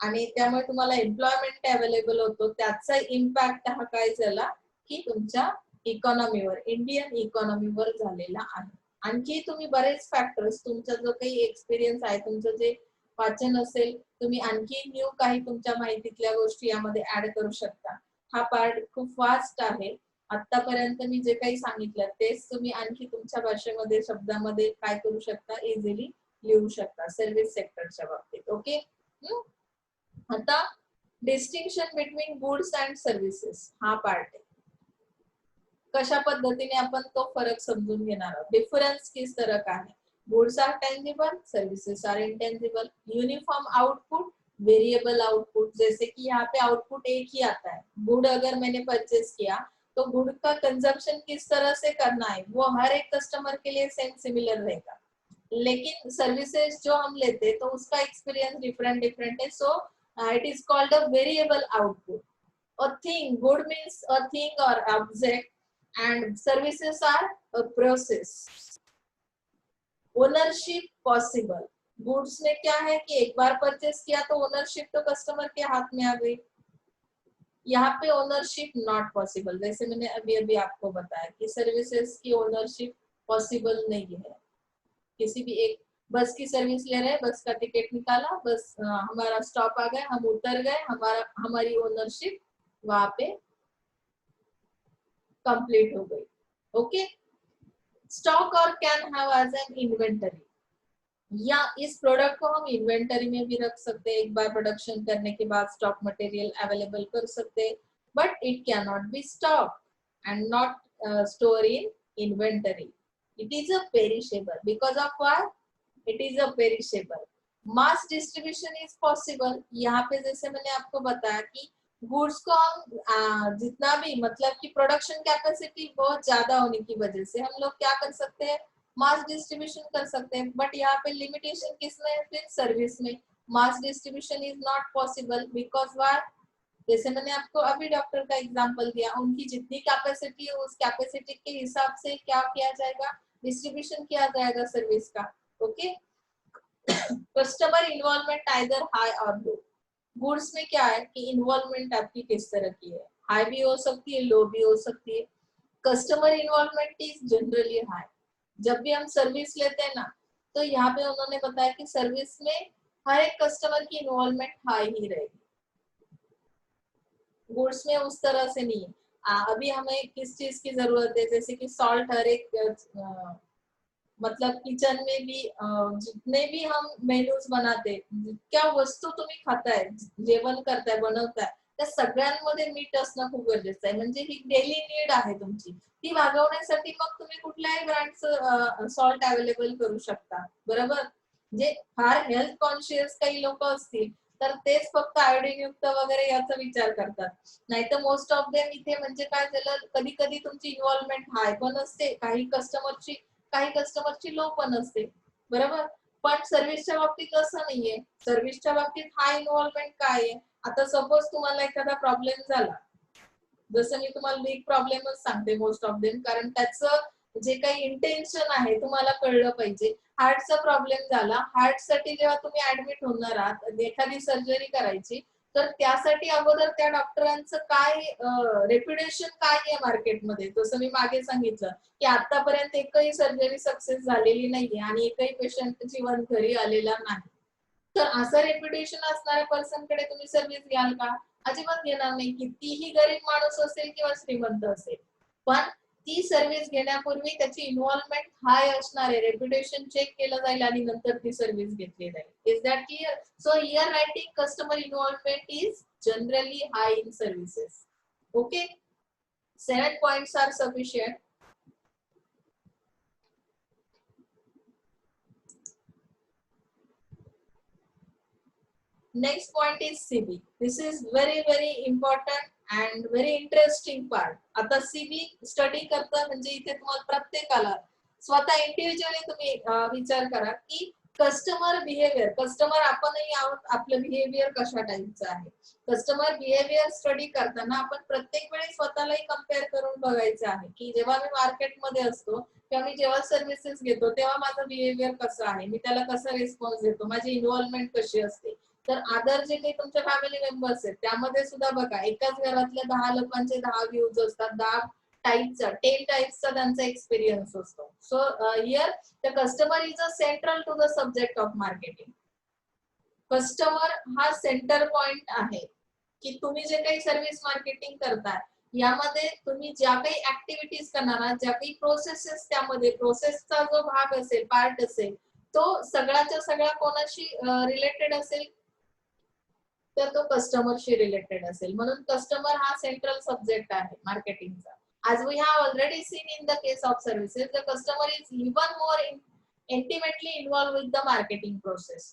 Speaker 1: आणि त्यामुळे तुम्हाला एम्प्लॉयमेंट अवेलेबल होतो. त्याचा इम्पॅक्ट हा काय झाला की तुमच्या इकॉनॉमीवर, इंडियन इकॉनॉमीवर झालेला आहे. आणखी तुम्ही बरेच फॅक्टर्स, तुमचा जो काही एक्सपिरियन्स आहे, तुमचं जे वाचन असेल, तुम्ही आणखी न्यू काही तुमच्या माहितीतल्या गोष्टी यामध्ये ऍड करू शकता. हा पार्ट खूप फास्ट आहे. आतापर्यंत मी जे काही सांगितलं तेच तुम्ही आणखी तुमच्या भाषेमध्ये, शब्दामध्ये काय करू शकता, इझिली लिहू शकता सर्व्हिस सेक्टरच्या बाबतीत. ओके. आता distinction between goods and services हा पार्ट आहे. कशा पद्धतीने आपण तो फरक समजून घेणार आहोत. डिफरन्स किस तरह का है. Goods are tangible, services are intangible. Uniform output, variable output. जैसे कि यहाँ पे आउटपुट एक ही आता है. गुड अगर मैंने परचेज किया तो गुड का कंजप्शन किस तरह से करना है वो हर एक कस्टमर के लिए सेम सिमिलर रहेगा. लेकिन सर्विसेज जो हम लेते तो उसका एक्सपीरियंस डिफरेंट डिफरेंट है. So it is called a variable output. A thing, good means a thing or object, and services are a process. Ownership possible. Goods में क्या है कि एक बार परचेस किया तो ओनरशिप तो कस्टमर के हाथ में आ गई। यहाँ पे ओनरशिप नॉट पॉसिबल, जैसे मैंने अभी अभी आपको बताया कि सर्विसेज की ओनरशिप पॉसिबल नहीं है। किसी भी एक बस की सर्विस ले रहे हैं, बस का टिकट निकाला, बस हमारा स्टॉप आ गया, हम उतर गए, हमारी ओनरशिप वहां पे कंप्लीट हो गई। ओके, स्टॉक और can have as an inventory, या इस प्रोडक्ट को हम इन्वेंटरी में भी रख सकते हैं, एक बार प्रोडक्शन करने के बाद स्टॉक मटेरियल अवेलेबल कर सकते हैं, but it can not be stock end not store in inventory. It is a perishable, because of what? It is a perishable. Mass distribution is possible, यहाँ पे जैसे मैंने आपको बताया कि गुड्स को हम जितना भी, मतलब कि प्रोडक्शन कैपेसिटी बहुत ज्यादा होने की वजह से हम लोग क्या कर सकते हैं, मास डिस्ट्रीब्यूशन कर सकते हैं, बट यहाँ पे लिमिटेशन किसमें है? फिर सर्विस में। Mass distribution is not possible because why? जैसे मैंने आपको अभी डॉक्टर का एग्जांपल दिया, उनकी जितनी कैपेसिटी है उस कैपेसिटी के हिसाब से क्या किया जाएगा, डिस्ट्रीब्यूशन किया जाएगा सर्विस का। ओके, कस्टमर इन्वॉल्वमेंट आइदर हाई और लो। गुड्स में क्या है कि इन्वॉल्वमेंट आपकी किस तरह की है, हाई भी हो सकती है, लो भी हो सकती है। कस्टमर इन्वॉल्वमेंट इज जनरली हाई। जब भी हम सर्विस लेते हैं ना, तो यहाँ पे उन्होंने बताया कि सर्विस में हर एक कस्टमर की इन्वॉल्वमेंट हाई ही रहेगी, गुड्स में उस तरह से नहीं है। अभी हमें किस चीज की जरूरत है, जैसे कि सॉल्ट हर एक मतलब किचन में भी जितने भी हम मेन्यूज बनाते, क्या वस्तू तुम्ही खाताय, जेवण करताय, बनवताय, त्या सगळ्यांमध्ये मीठ असणं खूप गरजेचं आहे, म्हणजे ही डेली नीड आहे तुमची, ती भागवण्यासाठी मग तुम्ही कुठल्याही ब्रँडचं सॉल्ट अवेलेबल करू शकता, बरोबर? जे फार हेल्थ कॉन्शियस काही लोक असतील तर तेच फक्त आयोडीन युक्त वगैरे याचा विचार करतात, नाहीतर मोस्ट ऑफ देम इथे म्हणजे काय झालं, कधी कधी तुमची इन्व्हॉल्वमेंट हाय पण असते, काही कस्टमरची लो पण असते, बरोबर? पण सर्व्हिसच्या बाबतीत असं नाहीये, सर्व्हिसच्या बाबतीत हाय इन्व्हॉल्वमेंट काय आहे, आता सपोज तुम्हाला एखादा प्रॉब्लेम झाला, जसं मी तुम्हाला बिग प्रॉब्लेमच सांगते मोस्ट ऑफ देम, कारण त्याचं जे काही इंटेन्शन आहे तुम्हाला कळलं पाहिजे। हार्टचा प्रॉब्लेम झाला, हार्टसाठी जेव्हा तुम्ही ऍडमिट होणार आहात, एखादी सर्जरी करायची, तर त्यासाठी अगोदर त्या डॉक्टरांचं काय रेप्युटेशन काय आहे मार्केटमध्ये, जसं मी मागे सांगितलं की आतापर्यंत एकही सर्जरी सक्सेस झालेली नाहीये आणि एकही पेशंट जिवंत घरी आलेला नाही, तर असं रेप्युटेशन असणाऱ्या पर्सन कडे तुम्ही सर्व्हिस घ्याल का? अजिबात घेणार नाही, कितीही गरीब माणूस असेल किंवा श्रीमंत असेल, पण ती सर्व्हिस घेण्यापूर्वी त्याची इन्व्हॉल्वमेंट हाय असणार आहे, रेप्युटेशन चेक केलं जाईल आणि नंतर ती सर्व्हिस घेतली जाईल। Is that clear? So here writing customer involvement is generally high in services. Okay, 7 points are sufficient. Next point is CV. This is very very important and very interesting part. आता CV study करता म्हणजे इथे तुम्हाला प्रत्येकाला स्वतः individually तुम्ही विचार करा की कस्टमर बिहेवियर, कस्टमर आपणही आहोत, आपलं बिहेवियर कशा टाईपचं आहे, कस्टमर बिहेवियर स्टडी करताना आपण प्रत्येक वेळी स्वतःलाही कम्पेअर करून बघायचं आहे की जेव्हा मी मार्केटमध्ये असतो किंवा मी जेव्हा सर्व्हिसेस घेतो तेव्हा माझं बिहेवियर कसं आहे, मी त्याला कसा रिस्पॉन्स देतो, माझी इन्व्हॉल्वमेंट कशी असते। तर अदर जे काही तुमच्या फॅमिली मेंबर्स आहेत त्यामध्ये सुद्धा बघा, एकाच घरातल्या 10 लोकांचे 10 व्ह्यूज असतात, 10 टाईपचा 10 टाईप्सचा त्यांचा एक्सपिरियन्स असतो। So here the customer is a central to the subject of marketing. Customer हा सेंटर पॉइंट आहे की तुम्ही जे काही सर्व्हिस मार्केटिंग करताय यामध्ये तुम्ही ज्या काही ऍक्टिव्हिटीज करणार आहात, ज्या काही प्रोसेसेस, त्यामध्ये प्रोसेसचा जो भाग असेल, पार्ट असेल, तो सगळ्याच्या सगळ्या कोणाशी रिलेटेड असेल, तर तो कस्टमरशी रिलेटेड असेल, म्हणून कस्टमर हा सेंट्रल सब्जेक्ट आहे मार्केटिंगचा। As we have already seen in the case of services, the customer is even more intimately involved with the marketing process.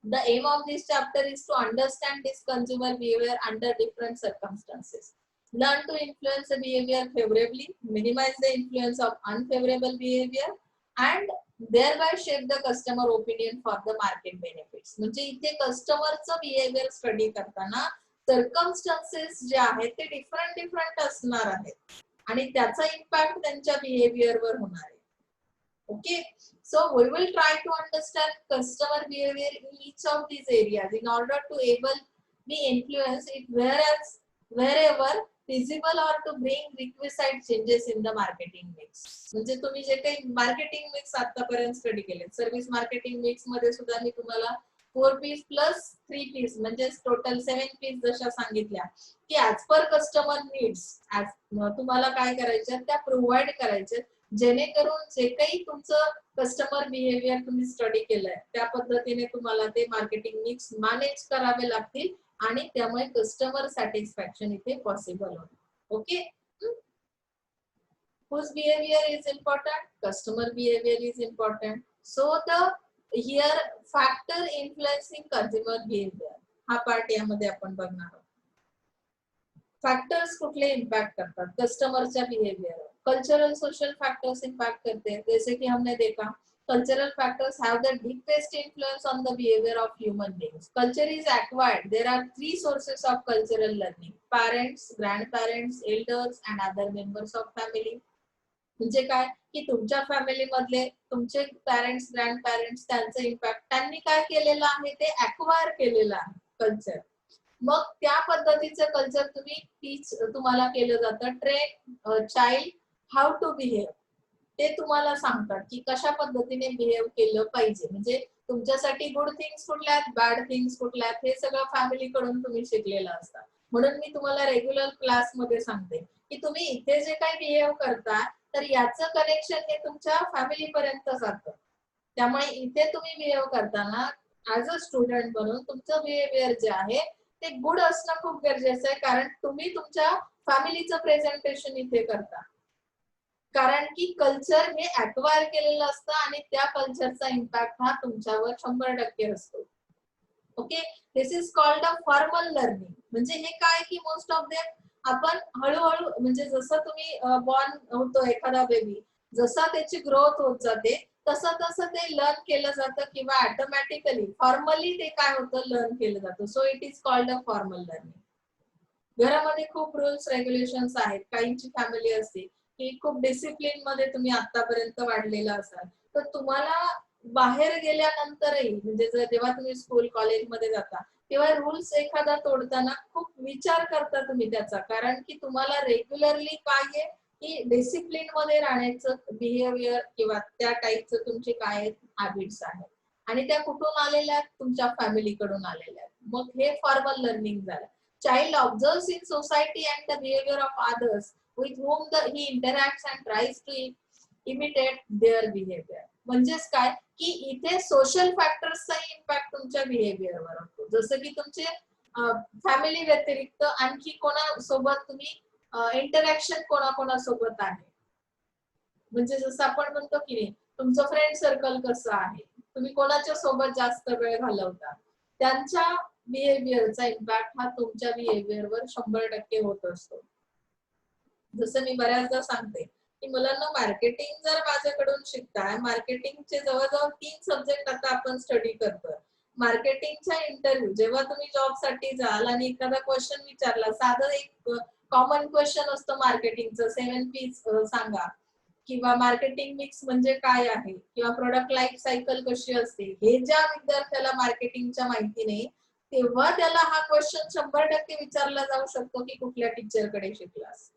Speaker 1: The aim of this chapter is to understand this consumer behavior under different circumstances. Learn to influence the behavior favorably, minimize the influence of unfavorable behavior, and thereby shape the customer opinion for the market benefits. म्हणजे इथे कस्टमरचं behaviour study करताना circumstances जे आहेत ते different असणार आहेत आणि त्याचा इम्पॅक्ट त्यांच्या बिहेवियरवर होणार आहे। Okay, So we will try to understand customer behavior in each of these areas in order to able be influence it wherever feasible or to bring requisite changes in the marketing mix. म्हणजे तुम्ही जे काही marketing mix आतापर्यंत study केले, service marketing mix मध्ये सुद्धा मी तुम्हाला 4 piece plus 3 piece म्हणजे टोटल 7 पीस जशा सांगितल्या की ऍज पर कस्टमर नीड्स तुम्हाला काय करायचं त्या प्रोव्हाइड करायचे, जेणेकरून जे काही तुमचं कस्टमर बिहेवियर तुम्ही स्टडी केलंय त्या पद्धतीने तुम्हाला ते मार्केटिंग मिक्स मॅनेज करावे लागतील आणि त्यामुळे कस्टमर सॅटिस्फॅक्शन इथे पॉसिबल होईल. Okay, whose behavior is important? Customer behavior is important. So the here factor influencing consumer behavior हा पार्ट यामध्ये आपण बघणार आहोत. फॅक्टर्स कुठले इम्पैक्ट करतात कस्टमरच्या behaviour, cultural social factors impact करते हैं, जैसे कि हमने देखा cultural factors have the deepest influence on the behavior of human beings. Culture is acquired. There are 3 sources of cultural learning: parents, grandparents, elders and other members of family. म्हणजे काय की तुमच्या फॅमिली मधले तुमचे पेरेंट्स, ग्रँड पेरेंट्स त्यांचं impact त्यांनी काय केलेलं आहे ते अक्वायर केलेलं आहे कल्चर. मग त्या पद्धतीचं कल्चर तुम्हाला केलं जातं. Train child how to behave, ते तुम्हाला सांगतात की कशा पद्धतीने बिहेव केलं पाहिजे. म्हणजे तुमच्यासाठी गुड थिंग्स कुठल्या आहेत, बॅड थिंग्स कुठल्या आहेत, हे सगळं फॅमिली कडून तुम्ही शिकलेलं असतं. म्हणून मी तुम्हाला रेग्युलर क्लास मध्ये सांगते की तुम्ही इथे जे काही बिहेव करता तर याचं कनेक्शन हे तुमच्या फॅमिली पर्यंत जातं. त्यामुळे इथे तुम्ही बिहेव करताना ऍज अ स्टुडंट म्हणून तुमचं बिहेवियर जे आहे ते गुड असणं खूप गरजेचं आहे, कारण तुम्ही तुमच्या फॅमिलीचं प्रेझेंटेशन इथे करता. कारण की कल्चर हे अक्वायर केलेलं असतं आणि त्या कल्चरचा इम्पॅक्ट हा तुमच्यावर 100% असतो. Okay, this is called a formal learning. म्हणजे हे काय की मोस्ट ऑफ देम आपण हळूहळू म्हणजे जसं तुम्ही बॉर्न होतो एखादा बेबी, जसा त्याची ग्रोथ होत जाते तसं तसं ते लर्न केलं जातं किंवा ऑटोमॅटिकली फॉर्मली ते काय होतं लर्न केलं जातं. So it is called a formal learning. घरामध्ये खूप रूल्स रेग्युलेशन्स आहेत. काहींची फॅमिली असते की खूप डिसिप्लिन मध्ये तुम्ही आतापर्यंत वाढलेला असाल, तर तुम्हाला बाहेर गेल्यानंतरही म्हणजे जेव्हा तुम्ही स्कूल कॉलेजमध्ये जाता तेव्हा रूल्स एखादा तोडताना खूप विचार करता तुम्ही त्याचा, कारण की तुम्हाला रेग्युलरली काय आहे की डिसिप्लिन मध्ये राहण्याचं बिहेवियर किंवा त्या टाईपचं तुमचे काय हॅबिट्स आहेत आणि त्या कुठून आलेल्या आहेत, तुमच्या फॅमिली कडून आलेल्या आहेत. मग हे फॉर्मल लर्निंग झालं. Child observes in society and the behavior of others with whom he interacts and tries to imitate their behavior. म्हणजेच काय की इथे सोशल फॅक्टर्सचा इम्पॅक्ट तुमच्या बिहेवियरवर होतो. जसं की तुमचे फॅमिली व्यतिरिक्त आणखी कोणासोबत तुम्ही इंटरॅक्शन कोणाकोणासोबत आहे. म्हणजे जसं आपण म्हणतो की नाही तुमचं फ्रेंड सर्कल कसं आहे, तुम्ही कोणाच्या सोबत जास्त वेळ घालवता, त्यांच्या बिहेवियरचा इम्पॅक्ट हा तुमच्या बिहेवियरवर 100% होत असतो. जसं मी बऱ्याचदा सांगते की मुलांना मार्केटिंग जर माझ्याकडून शिकताय, मार्केटिंगचे जवळजवळ 3 सब्जेक्ट आता आपण स्टडी करतोय. मार्केटिंगचा इंटरव्ह्यू जेव्हा तुम्ही जॉब साठी जाल आणि एखादा क्वेश्चन विचारला, साधं एक कॉमन क्वेश्चन असतं मार्केटिंगचं 7 पीस सांगा किंवा मार्केटिंग मिक्स म्हणजे काय आहे किंवा प्रोडक्ट लाईफ सायकल कशी असते, हे ज्या विद्यार्थ्याला मार्केटिंगच्या माहिती नाही तेव्हा त्याला हा क्वेश्चन 100% विचारला जाऊ शकतो की कुठल्या टीचरकडे शिकलास.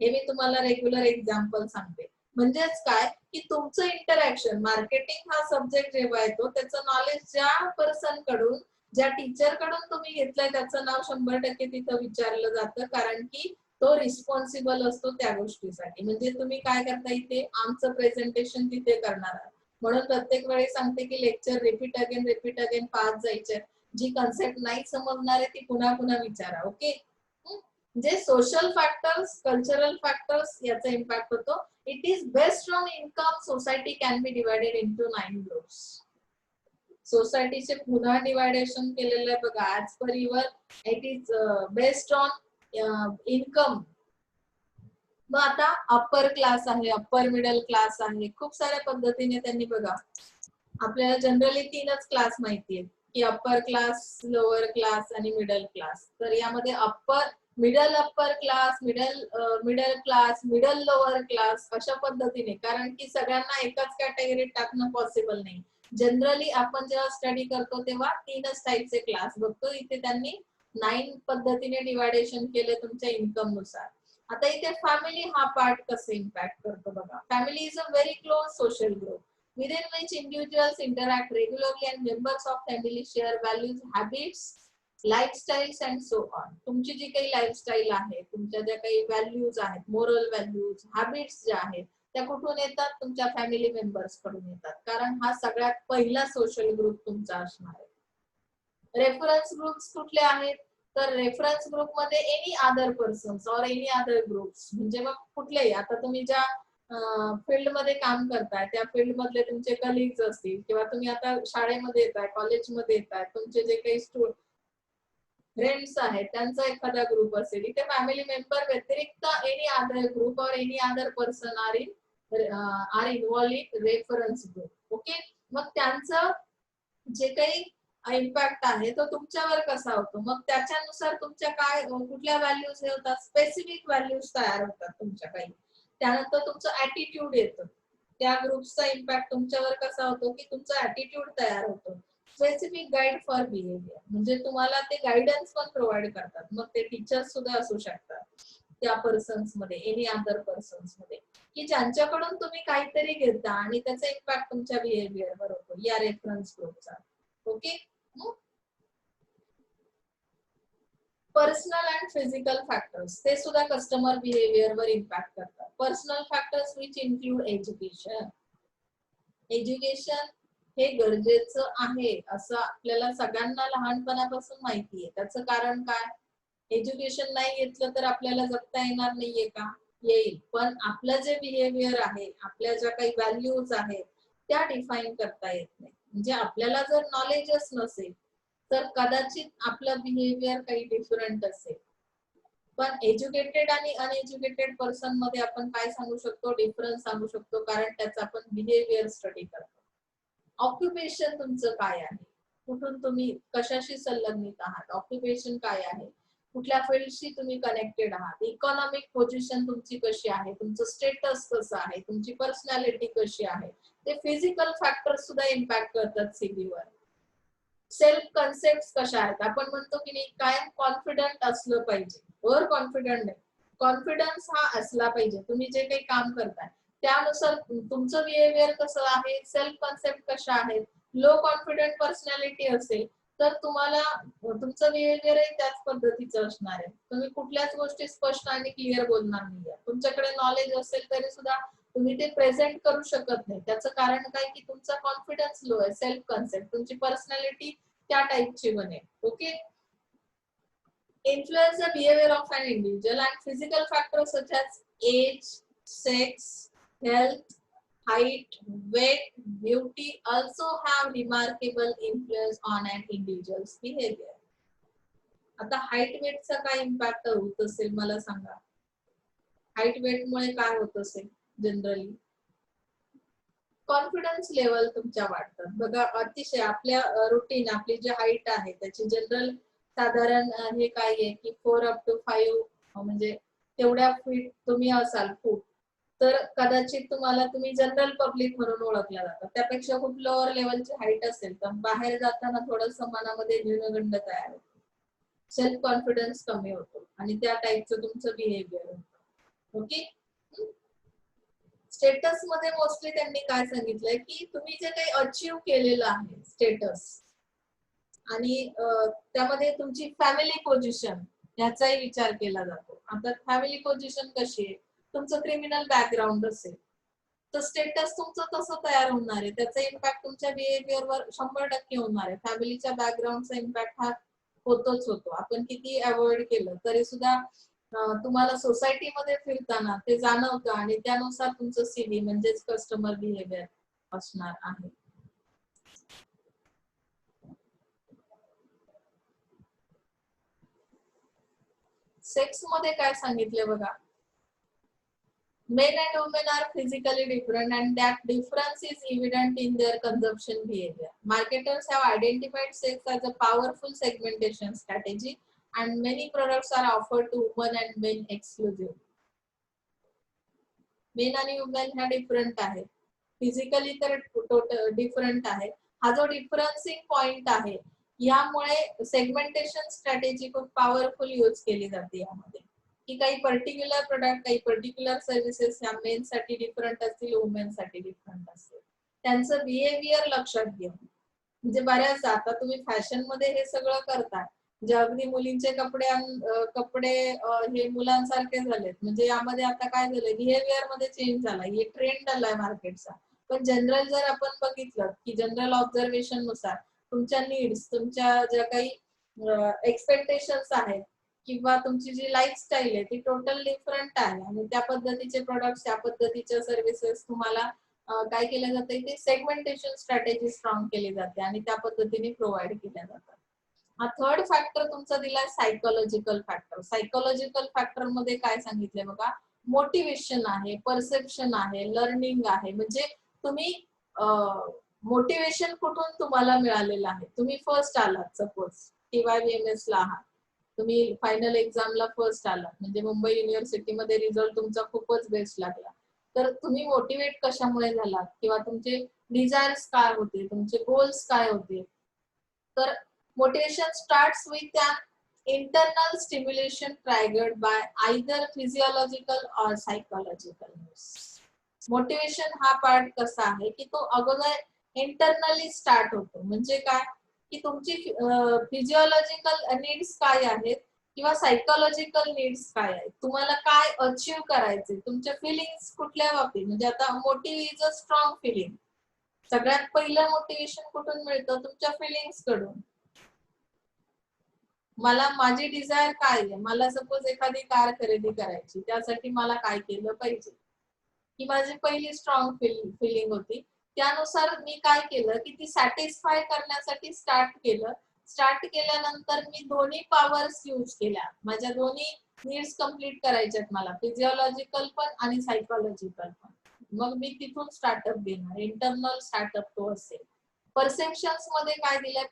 Speaker 1: हे मी तुम्हाला रेग्युलर एक्झाम्पल सांगते. म्हणजेच काय की तुमचं इंटरॅक्शन मार्केटिंग हा सब्जेक्ट जेव्हा येतो त्याचं नॉलेज ज्या पर्सन कडून ज्या टीचर कडून तुम्ही घेतलंय त्याचं नाव 100% तिथं विचारलं जातं, कारण की तो रिस्पॉन्सिबल असतो त्या गोष्टीसाठी. म्हणजे तुम्ही काय करता इथे आमचं प्रेझेंटेशन तिथे करणार आहात. म्हणून प्रत्येक वेळी सांगते की लेक्चर रिपीट अगेन पास जायचे. जी कन्सेप्ट नाही समजणार आहे ती पुन्हा पुन्हा विचारा. ओके, म्हणजे सोशल फॅक्टर्स, कल्चरल फॅक्टर्स याचा इम्पॅक्ट होतो. It is based on income. Society can be divided into 9 groups. सोसायटीचे पुन्हा डिवायडेशन केलेलं आहे बघा. As per your it is based on income. मग आता अप्पर क्लास आहे, अप्पर मिडल क्लास आहे, खूप साऱ्या पद्धतीने त्यांनी बघा. आपल्याला जनरली 3च क्लास माहिती आहेत की अप्पर क्लास, लोअर क्लास आणि मिडल क्लास. तर यामध्ये upper middle upper class, middle class, middle lower class अशा पद्धतीने, कारण की सगळ्यांना एकाच कॅटेगरीत टाकणं पॉसिबल नाही. जनरली आपण जेव्हा स्टडी करतो तेव्हा तीनच टाईपचे क्लास बघतो. इथे त्यांनी 9 पद्धतीने डिवायडेशन केले तुमच्या इन्कम नुसार. आता इथे फॅमिली हा पार्ट कसे इम्पॅक्ट करतो बघा. Family is a very close social group within which individuals interact regularly and members of family share values, habits, lifestyles and so on. तुमची जी काही लाईफस्टाईल आहे, तुमच्या ज्या काही व्हॅल्यूज आहेत, मोरल व्हॅल्यूज, हॅबिट्स ज्या आहेत, त्या कुठून येतात? तुमच्या फॅमिली मेंबर्स कडून येतात, कारण हा सगळ्यात पहिला सोशल ग्रुप तुमचा असणार आहे. रेफरन्स ग्रुप्स कुठले आहेत? तर रेफरन्स ग्रुप मध्ये एनी अदर पर्सन्स और एनी अदर ग्रुप्स, म्हणजे मग कुठलेही, आता तुम्ही ज्या फील्ड मध्ये काम करताय त्या फील्ड मधले तुमचे कलिग्स असतील, किंवा तुम्ही आता शाळेमध्ये येताय, कॉलेजमध्ये येताय, तुमचे जे काही फ्रेंड्स आहेत त्यांचा एखादा ग्रुप असेल, इथे फॅमिली मेंबर व्यतिरिक्त एनी अदर ग्रुप और any other person are involve in reference group. Okay, मग त्यांचं जे काही इम्पॅक्ट आहे तो तुमच्यावर कसा होतो, मग त्याच्यानुसार तुमच्या काय कुठल्या व्हॅल्यूज हे होतात, स्पेसिफिक व्हॅल्यूज तयार होतात तुमच्या काही. त्यानंतर तुमचं ऍटिट्यूड येतं, त्या ग्रुपचा इम्पॅक्ट तुमच्यावर कसा होतो की तुमचा ऍटिट्यूड तयार होतो. स्पेसिफिक गाईड फॉर बिहेवियर, म्हणजे तुम्हाला ते गायडन्स पण प्रोव्हाइड करतात, मग ते टीचर्स सुद्धा असू शकतात त्या पर्सन्स मध्ये, एनी अदर पर्सन्स मध्ये, की ज्यांच्याकडून तुम्ही काहीतरी घेता आणि त्याचा इम्पॅक्ट तुमच्या बिहेवियर वर होतो या रेफरन्स ग्रुपचा. Okay, personal and physical factors ते सुद्धा कस्टमर बिहेवियर वर इम्पॅक्ट करतात. Personal factors which include education. Education हे गरजेचं आहे असं आपल्याला सगळ्यांना लहानपणापासून माहिती आहे. त्याचं कारण काय? एज्युकेशन नाही घेतलं तर आपल्याला जगता येणार नाहीये का? येईल, पण आपलं जे बिहेवियर आहे, आपल्या ज्या काही व्हॅल्यूज आहेत त्या डिफाईन करता येत नाही. म्हणजे आपल्याला जर नॉलेजच नसेल तर कदाचित आपलं बिहेवियर काही डिफरंट असेल. पण एज्युकेटेड आणि अनएज्युकेटेड पर्सन मध्ये आपण काय सांगू शकतो? डिफरन्स सांगू शकतो, कारण त्याचा आपण बिहेवियर स्टडी करतो. ऑक्युपेशन तुमचं काय आहे, कुठून तुम्ही कशाशी संलग्नित आहात, ऑक्युपेशन काय आहे, कुठल्या फील्डशी तुम्ही कनेक्टेड आहात, इकॉनॉमिक पोझिशन तुमची कशी आहे, तुमचं स्टेटस कसं आहे, तुमची पर्सनॅलिटी कशी आहे, ते फिजिकल फॅक्टर्स सुद्धा इम्पॅक्ट करतात सीव्ही वर. सेल्फ कन्सेप्ट कशा आहेत, आपण म्हणतो की नाही कायम कॉन्फिडंट असलं पाहिजे, ओव्हर कॉन्फिडंट नाही, कॉन्फिडन्स हा असला पाहिजे. तुम्ही जे काही काम करताय त्यानुसार तुमचं बिहेवियर कसं आहे, सेल्फ कन्सेप्ट कशा आहेत. लो कॉन्फिडंट पर्सनॅलिटी असेल तर तुम्हाला तुमचं बिहेवियरही त्याच पद्धतीचं असणार आहे. तुम्ही कुठल्याच गोष्टी स्पष्ट आणि क्लिअर बोलणार नाही. तुमच्याकडे नॉलेज असेल तरी सुद्धा तुम्ही ते प्रेझेंट करू शकत नाही. त्याचं कारण काय की तुमचा कॉन्फिडन्स लो आहे, सेल्फ कन्सेप्ट, तुमची पर्सनॅलिटी त्या टाइपची बनेल. Okay, influence the behavior of an individual and physical factors such as age, sex, health, height, weight, beauty also have remarkable influence on an individual's behavior. आता height वेटचा काय impact होत असेल मला सांगा. Height weight मुळे काय होत असेल? जनरली कॉन्फिडन्स लेवल तुमच्या वाढतात बघा. अतिशय आपल्या रुटीन, आपली जी हाईट आहे त्याची जनरल साधारण हे काय आहे की 4 up to 5, म्हणजे तेवढ्या फीट तुम्ही असाल फूट, तर कदाचित तुम्ही जनरल पब्लिक म्हणून ओळखल्या जातात. त्यापेक्षा खूप लोअर लेवलची हाईट असेल तर बाहेर जाताना थोडंसं मनामध्ये न्यूनगंड तयार होतो, सेल्फ कॉन्फिडन्स कमी होतो आणि त्या टाईपचं तुमचं बिहेवियर होतं. ओके, स्टेटस मध्ये मोस्टली त्यांनी काय सांगितलंय की तुम्ही जे काही अचीव केलेलं आहे स्टेटस, आणि त्यामध्ये तुमची फॅमिली पोझिशन याचाही विचार केला जातो. आता फॅमिली पोझिशन कशी आहे, तुमचं क्रिमिनल बॅकग्राऊंड असेल तर स्टेटस तुमचं तसं तयार होणार आहे, त्याचा इम्पॅक्ट तुमच्या बिहेवियरवर 100% होणार आहे. फॅमिलीच्या बॅकग्राऊंडचा इम्पॅक्ट हा होतोच होतो. आपण किती अवॉइड केलं तरी सुद्धा तुम्हाला सोसायटीमध्ये फिरताना ते जाणवतं आणि त्यानुसार तुमचं सीव्ही म्हणजेच कस्टमर बिहेवियर असणार आहे. सेक्स मध्ये काय सांगितले बघा. Men and women are physically different and that difference is evident in their consumption behavior. Marketers have identified sex as a powerful segmentation strategy and many products are offered to women and men exclusive. Main आणि women ह्या different आहेत, physically तर total different आहे. हा जो डिफरन्सिंग point आहे, यामुळे segmentation strategy खूप पॉवरफुल यूज केली जाते यामध्ये, की काही पर्टिक्युलर प्रोडक्ट, काही पर्टिक्युलर सर्व्हिसेस ह्या मेन साठी डिफरंट असतील, वुमेन साठी डिफरंट असतील. त्यांचं बिहेवियर लक्षात घेऊन, म्हणजे बऱ्याच आता तुम्ही फॅशन मध्ये हे सगळं करता, जे अगदी मुलींचे कपडे हे मुलांसारखे झालेत, म्हणजे यामध्ये आता काय झालंय, बिहेवियर मध्ये चेंज झाला, हे ट्रेंड आलाय मार्केटचा. पण जनरल जर आपण बघितलं की जनरल ऑब्झर्वेशन नुसार तुमच्या नीड्स, तुमच्या ज्या काही एक्सपेक्टेशन्स आहेत किंवा तुमची जी लाईफस्टाईल आहे ती टोटल डिफरंट आहे, आणि त्या पद्धतीचे प्रोडक्ट्स, त्या पद्धतीच्या सर्व्हिसेस तुम्हाला काय केलं जातं, ते सेगमेंटेशन स्ट्रॅटेजी स्ट्रॉंग केली जाते आणि त्या पद्धतीने प्रोव्हाइड केल्या जातात. हा थर्ड फॅक्टर तुमचा दिलाय सायकोलॉजिकल फॅक्टर. सायकोलॉजिकल फॅक्टर मध्ये काय सांगितलंय बघा, मोटिवेशन आहे, परसेप्शन आहे, लर्निंग आहे. म्हणजे तुम्ही मोटिवेशन कुठून तुम्हाला मिळालेलं आहे, तुम्ही फर्स्ट आलात, सपोज TYVMS ला आहात, तुम्ही फायनल एक्झामला फर्स्ट आलात, म्हणजे मुंबई युनिव्हर्सिटी मध्ये रिझल्ट तुमचा खूपच बेस्ट लागला, तर तुम्ही मोटिवेट कशामुळे झालात, किंवा तुमचे डिझायर्स काय होते, तुमचे गोल्स काय होते. तर motivation starts with an internal stimulation triggered by either physiological or psychological needs. Motivation हा पार्ट कसा आहे की तो अगोदर इंटरनली स्टार्ट होतो, म्हणजे काय की तुमची फिजिओलॉजिकल नीड्स काय आहेत किंवा सायकोलॉजिकल नीड्स काय आहेत, तुम्हाला काय अचीव करायचे, तुमच्या फिलिंग्स कुठल्या बाबतीत. म्हणजे आता motive is a strong feeling, सगळ्यात पहिलं मोटिवेशन कुठून मिळतं, तुमच्या फिलिंग्स कडून. मला माझी डिझायर काय आहे, मला सपोज एखादी कार खरेदी करायची, त्यासाठी मला काय केलं पाहिजे, ही माझी पहिली स्ट्रॉंग फिलिंग होती. त्यानुसार मी काय केलं की ती सॅटिस्फाय करण्यासाठी स्टार्ट केल्यानंतर मी दोन्ही पॉवर्स यूज केल्या, माझ्या दोन्ही नीड्स कम्प्लीट करायच्यात मला, फिजिओलॉजिकल पण आणि सायकोलॉजिकल पण. मग मी तिथून स्टार्टअप देणार, इंटरनल स्टार्टअप तो असेल. परसेप्शन्स मध्ये काय दिलंय,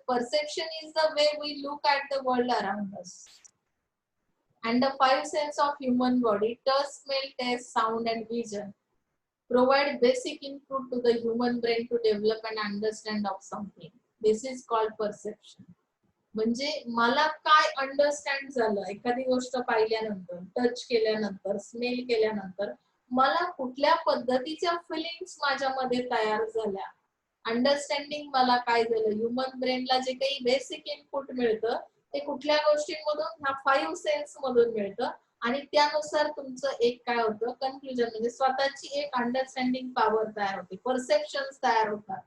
Speaker 1: perception is the way we look at the world around us. And the five senses of human body, touch, smell, taste, sound and vision, provide basic input to the human brain to develop and understand of something. This is called perception. म्हणजे मला काय understand झालं एखादी गोष्ट पाहिल्यानंतर, touch केल्यानंतर, smell केल्यानंतर, मला कुठल्या पद्धतीच्या फिलिंग्स माझ्यामध्ये तयार झाल्या, अंडरस्टँडिंग मला काय झालं. ह्युमन ब्रेनला जे काही बेसिक इनपुट मिळतं ते कुठल्या गोष्टींमधून, ह्या 5 सेन्स मधून मिळतं, आणि त्यानुसार तुमचं एक काय होतं, कन्क्लुजन, म्हणजे स्वतःची एक अंडरस्टँडिंग पॉवर तयार होते, परसेप्शन्स तयार होतात.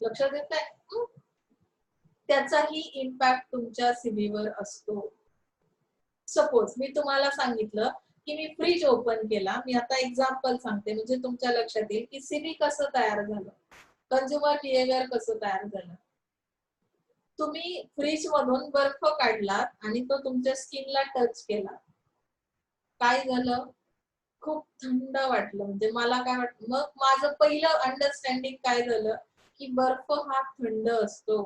Speaker 1: लक्षात येतंय? त्याचाही इम्पॅक्ट तुमच्या सीव्हीवर असतो. सपोज मी तुम्हाला सांगितलं की मी फ्रीज ओपन केला, मी आता एक्झाम्पल सांगते म्हणजे तुमच्या लक्षात येईल की सीव्ही कसं तयार झालं, कंझ्युमर बिहेवियर कसं तयार झालं. तुम्ही फ्रीज मधून बर्फ काढलात आणि तो तुमच्या स्किनला टच केला, काय झालं, खूप थंड वाटलं. म्हणजे मला काय वाटलं, मग माझं पहिलं अंडरस्टँडिंग काय झालं की बर्फ हा थंड असतो,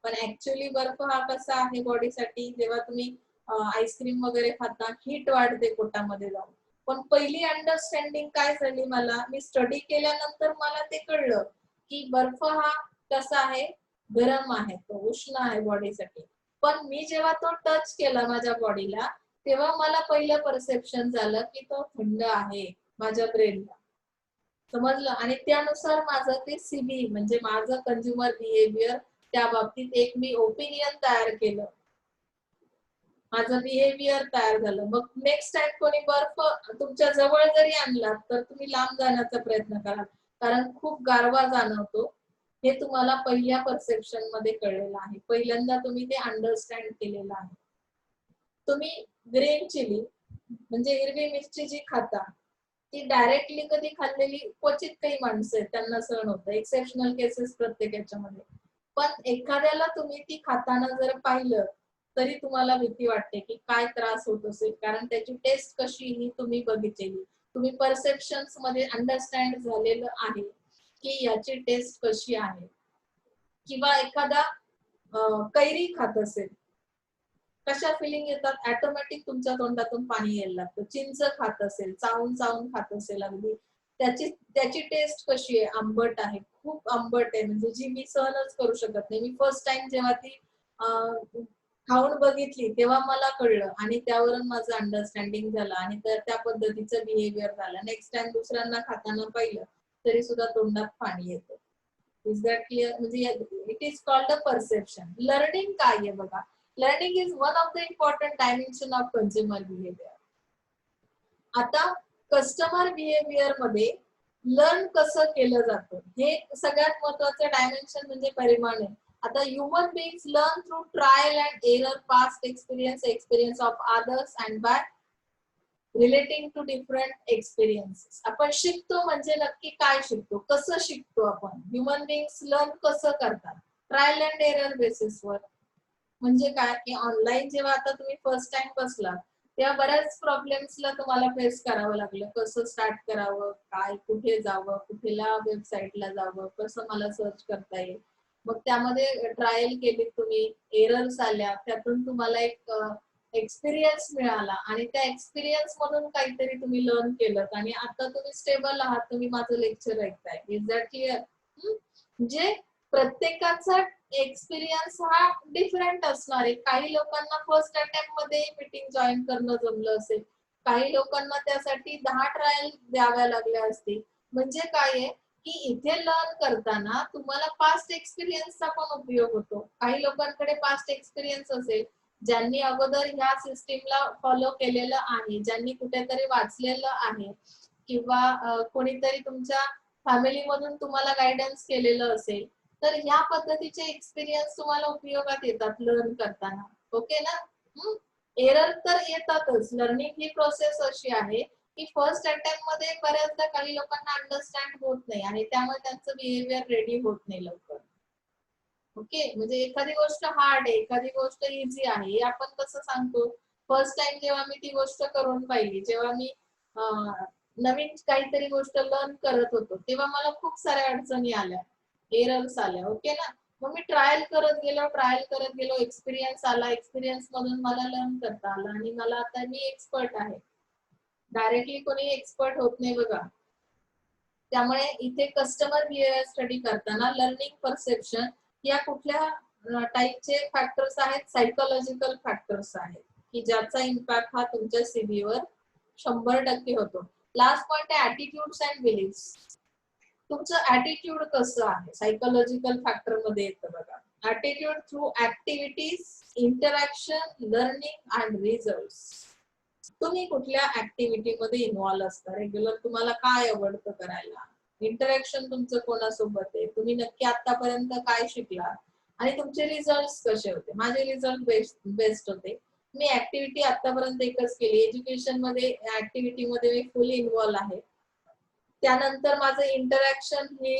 Speaker 1: पण ऍक्च्युअली बर्फ हा कसा आहे बॉडीसाठी, जेव्हा तुम्ही आईस्क्रीम वगैरे खाता, हीट वाढते पोटामध्ये जाऊन. पण पहिली अंडरस्टँडिंग काय झाली मला, मी स्टडी केल्यानंतर मला ते कळलं की बर्फ हा कसा आहे, गरम आहे, तो उष्ण आहे बॉडीसाठी. पण मी जेव्हा तो टच केला माझ्या बॉडीला, तेव्हा मला पहिलं परसेप्शन झालं की तो थंड आहे माझ्या ब्रेनला. समजलं? आणि त्यानुसार माझं ते सीबी म्हणजे माझं कंझ्युमर बिहेवियर, त्या बाबतीत एक मी ओपिनियन तयार केलं, माझं बिहेवियर तयार झालं. मग नेक्स्ट टाइम कोणी बर्फ तुमच्या जवळ जरी आणला तर तुम्ही लांब जाण्याचा प्रयत्न करा, कारण खूप गारवा जाणवतो. हे तुम्हाला पहिल्या परसेप्शन मध्ये कळलेलं आहे, पहिल्यांदा तुम्ही ते अंडरस्टँड केलेलं आहे. तुम्ही ग्रीन चिली म्हणजे हिरवी मिरची जी खाता, ती डायरेक्टली कधी खाल्लेली क्वचित काही माणसं आहेत त्यांना सहन होतं, एक्सेप्शनल केसेस प्रत्येक याच्यामध्ये. पण एखाद्याला तुम्ही ती खाताना जर पाहिलं तरी तुम्हाला भीती वाटते की काय त्रास होत असेल, कारण त्याची टेस्ट कशी ही तुम्ही बघितलेली, तुम्ही परसेप्शन्स मध्ये अंडरस्टँड झालेलं आहे की याची टेस्ट कशी आहे. किंवा एखादा कैरी खात असेल, कशा फिलिंग येतात, ऑटोमॅटिक तुमच्या तोंडातून पाणी यायला लागतं. चिंच खात असेल, चावून चावून खात असेल अगदी, त्याची त्याची टेस्ट कशी आहे, आंबट आहे, खूप आंबट आहे, म्हणजे जी मी सहनच करू शकत नाही. मी फर्स्ट टाइम जेव्हा ती खाऊन बघितली तेव्हा मला कळलं आणि त्यावरून माझं अंडरस्टँडिंग झालं आणि त्या पद्धतीचं बिहेवियर झालं. नेक्स्ट टाइम दुसऱ्यांना खाताना पाहिलं तरी सुद्धा तोंडात पाणी येतं. Is that clear? म्हणजे it is called a perception. Learning काय आहे बघा, learning is one of the important dimension of consumer behaviour. आता कस्टमर बिहेवियर मध्ये लर्न कसं केलं जातं हे सगळ्यात महत्वाचं डायमेन्शन म्हणजे परिमाण आहे. आता human beings learn through trial and error, past experience, experience of others and by relating to different experiences. आपण शिकतो म्हणजे नक्की काय शिकतो, कसं शिकतो आपण. ह्युमन बीइंग्स लर्न कसं करतात, ट्रायल अँड एरर बेसिसवर. म्हणजे काय की ऑनलाईन जेव्हा आता तुम्ही फर्स्ट टाइम बसला तेव्हा बऱ्याच प्रॉब्लेम्सला तुम्हाला फेस करावं लागलं. कसं स्टार्ट करावं, काय, कुठे जावं, कुठल्या वेबसाईटला जावं, कसं मला सर्च करता येईल. मग त्यामध्ये ट्रायल केली तुम्ही, एरर्स आल्या, त्यातून तुम्हाला एक एक्सपिरियन्स मिळाला आणि त्या एक्सपिरियन्स मधून काहीतरी तुम्ही लर्न केलं आणि आता तुम्ही स्टेबल आहात, तुम्ही माझं लेक्चर ऐकताय. Is that clear? म्हणजे प्रत्येकाचा एक्सपिरियन्स हा डिफरंट असणार आहे. काही लोकांना फर्स्ट अटेम्प्ट मध्ये मीटिंग जॉईन करणं जमलं असेल, काही लोकांना त्यासाठी 10 ट्रायल द्याव्या लागल्या असतील. म्हणजे काय आहे की इथे लर्न करताना तुम्हाला पास्ट एक्सपिरियन्सचा पण उपयोग होतो. काही लोकांकडे पास्ट एक्सपिरियन्स असेल, ज्यांनी अगोदर ह्या सिस्टीमला फॉलो केलेलं आहे, ज्यांनी कुठेतरी वाचलेलं आहे किंवा कोणीतरी तुमच्या फॅमिली मधून तुम्हाला गायडन्स केलेलं असेल, तर ह्या पद्धतीचे एक्सपिरियन्स तुम्हाला उपयोगात येतात लर्न करताना. ओके ना? एरर तर येतातच. लर्निंग ही प्रोसेस अशी आहे की फर्स्ट अटेम्प्ट मध्ये बऱ्याचदा काही लोकांना अंडरस्टँड होत नाही आणि त्यामुळे त्यांचं बिहेवियर रेडी होत नाही लवकर. ओके, म्हणजे एखादी गोष्ट हार्ड आहे, एखादी गोष्ट इझी आहे, हे आपण कसं सांगतो. फर्स्ट टाइम जेव्हा मी ती गोष्ट करून पाहिली, जेव्हा मी नवीन काहीतरी गोष्ट लर्न करत होतो, तेव्हा मला खूप साऱ्या अडचणी आल्या, एरर्स आल्या. ओके ना? मग मी ट्रायल करत गेलो, एक्सपिरियन्स आला, एक्सपिरियन्स मधून मला लर्न करता आलं आणि मला आता मी एक्सपर्ट आहे. डायरेक्टली कोणी एक्सपर्ट होत नाही बघा. त्यामुळे इथे कस्टमर बिहेवियर स्टडी करताना लर्निंग, परसेप्शन या कुठल्या टाईपचे फॅक्टर्स आहेत, सायकोलॉजिकल फॅक्टर्स आहेत की ज्याचा इम्पॅक्ट हा तुमच्या सीव्ही वर 100% होतो. लास्ट पॉइंट आहे ऍटिट्यूड्स अँड बिलीफ्स. तुमचं ऍटिट्यूड कसं आहे सायकोलॉजिकल फॅक्टर मध्ये येतं बघा. Attitude through activities, interaction, learning and results. तुम्ही कुठल्या ऍक्टिव्हिटी मध्ये इन्व्हॉल्व असता, रेग्युलर तुम्हाला काय आवडतं करायला, इंटरॅक्शन तुमचं कोणासोबत आहे, तुम्ही नक्की आतापर्यंत काय शिकला आणि तुमचे रिझल्ट कसे होते. माझे रिझल्ट बेस्ट होते. मी ऍक्टिव्हिटी आतापर्यंत एकच केली, एज्युकेशन मध्ये ऍक्टिव्हिटी मध्ये मी फुली इन्व्हॉल्व आहे. त्यानंतर माझं इंटरॅक्शन हे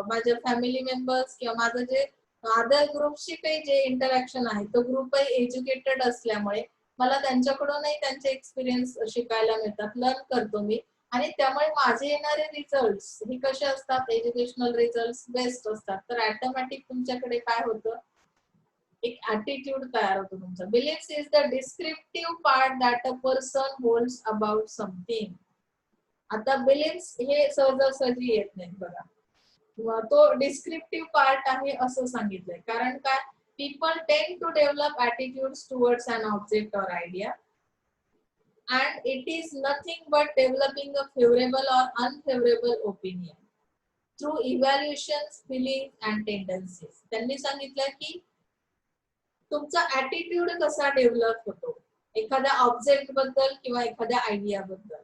Speaker 1: माझ्या फॅमिली मेंबर्स किंवा माझं जे अदर ग्रुपशी काही जे इंटरॅक्शन आहे, तो ग्रुपही एज्युकेटेड असल्यामुळे मला त्यांच्याकडूनही त्यांचे एक्सपिरियन्स शिकायला मिळतात, लर्न करतो मी आणि त्यामुळे माझे येणारे रिझल्ट्स हे कसे असतात, एज्युकेशनल रिझल्ट्स बेस्ट असतात. तर ऑटोमॅटिक तुमच्याकडे काय होतं, एक ऍटिट्यूड तयार होतो तुमचा. Beliefs is the descriptive part that a person holds about something. आता बिलीफ्स हे सहजासहजी येत नाहीत बघा. तो डिस्क्रिप्टिव्ह पार्ट आहे असं सांगितलंय. कारण काय, people tend to develop attitudes towards an object or idea, and it is nothing but developing a favorable or unfavorable opinion through evaluations, feelings and tendencies. त्यांनी सांगितलं की तुमचा ऍटिट्यूड कसा डेव्हलप होतो एखाद्या ऑब्जेक्ट बद्दल किंवा एखाद्या आयडिया बद्दल.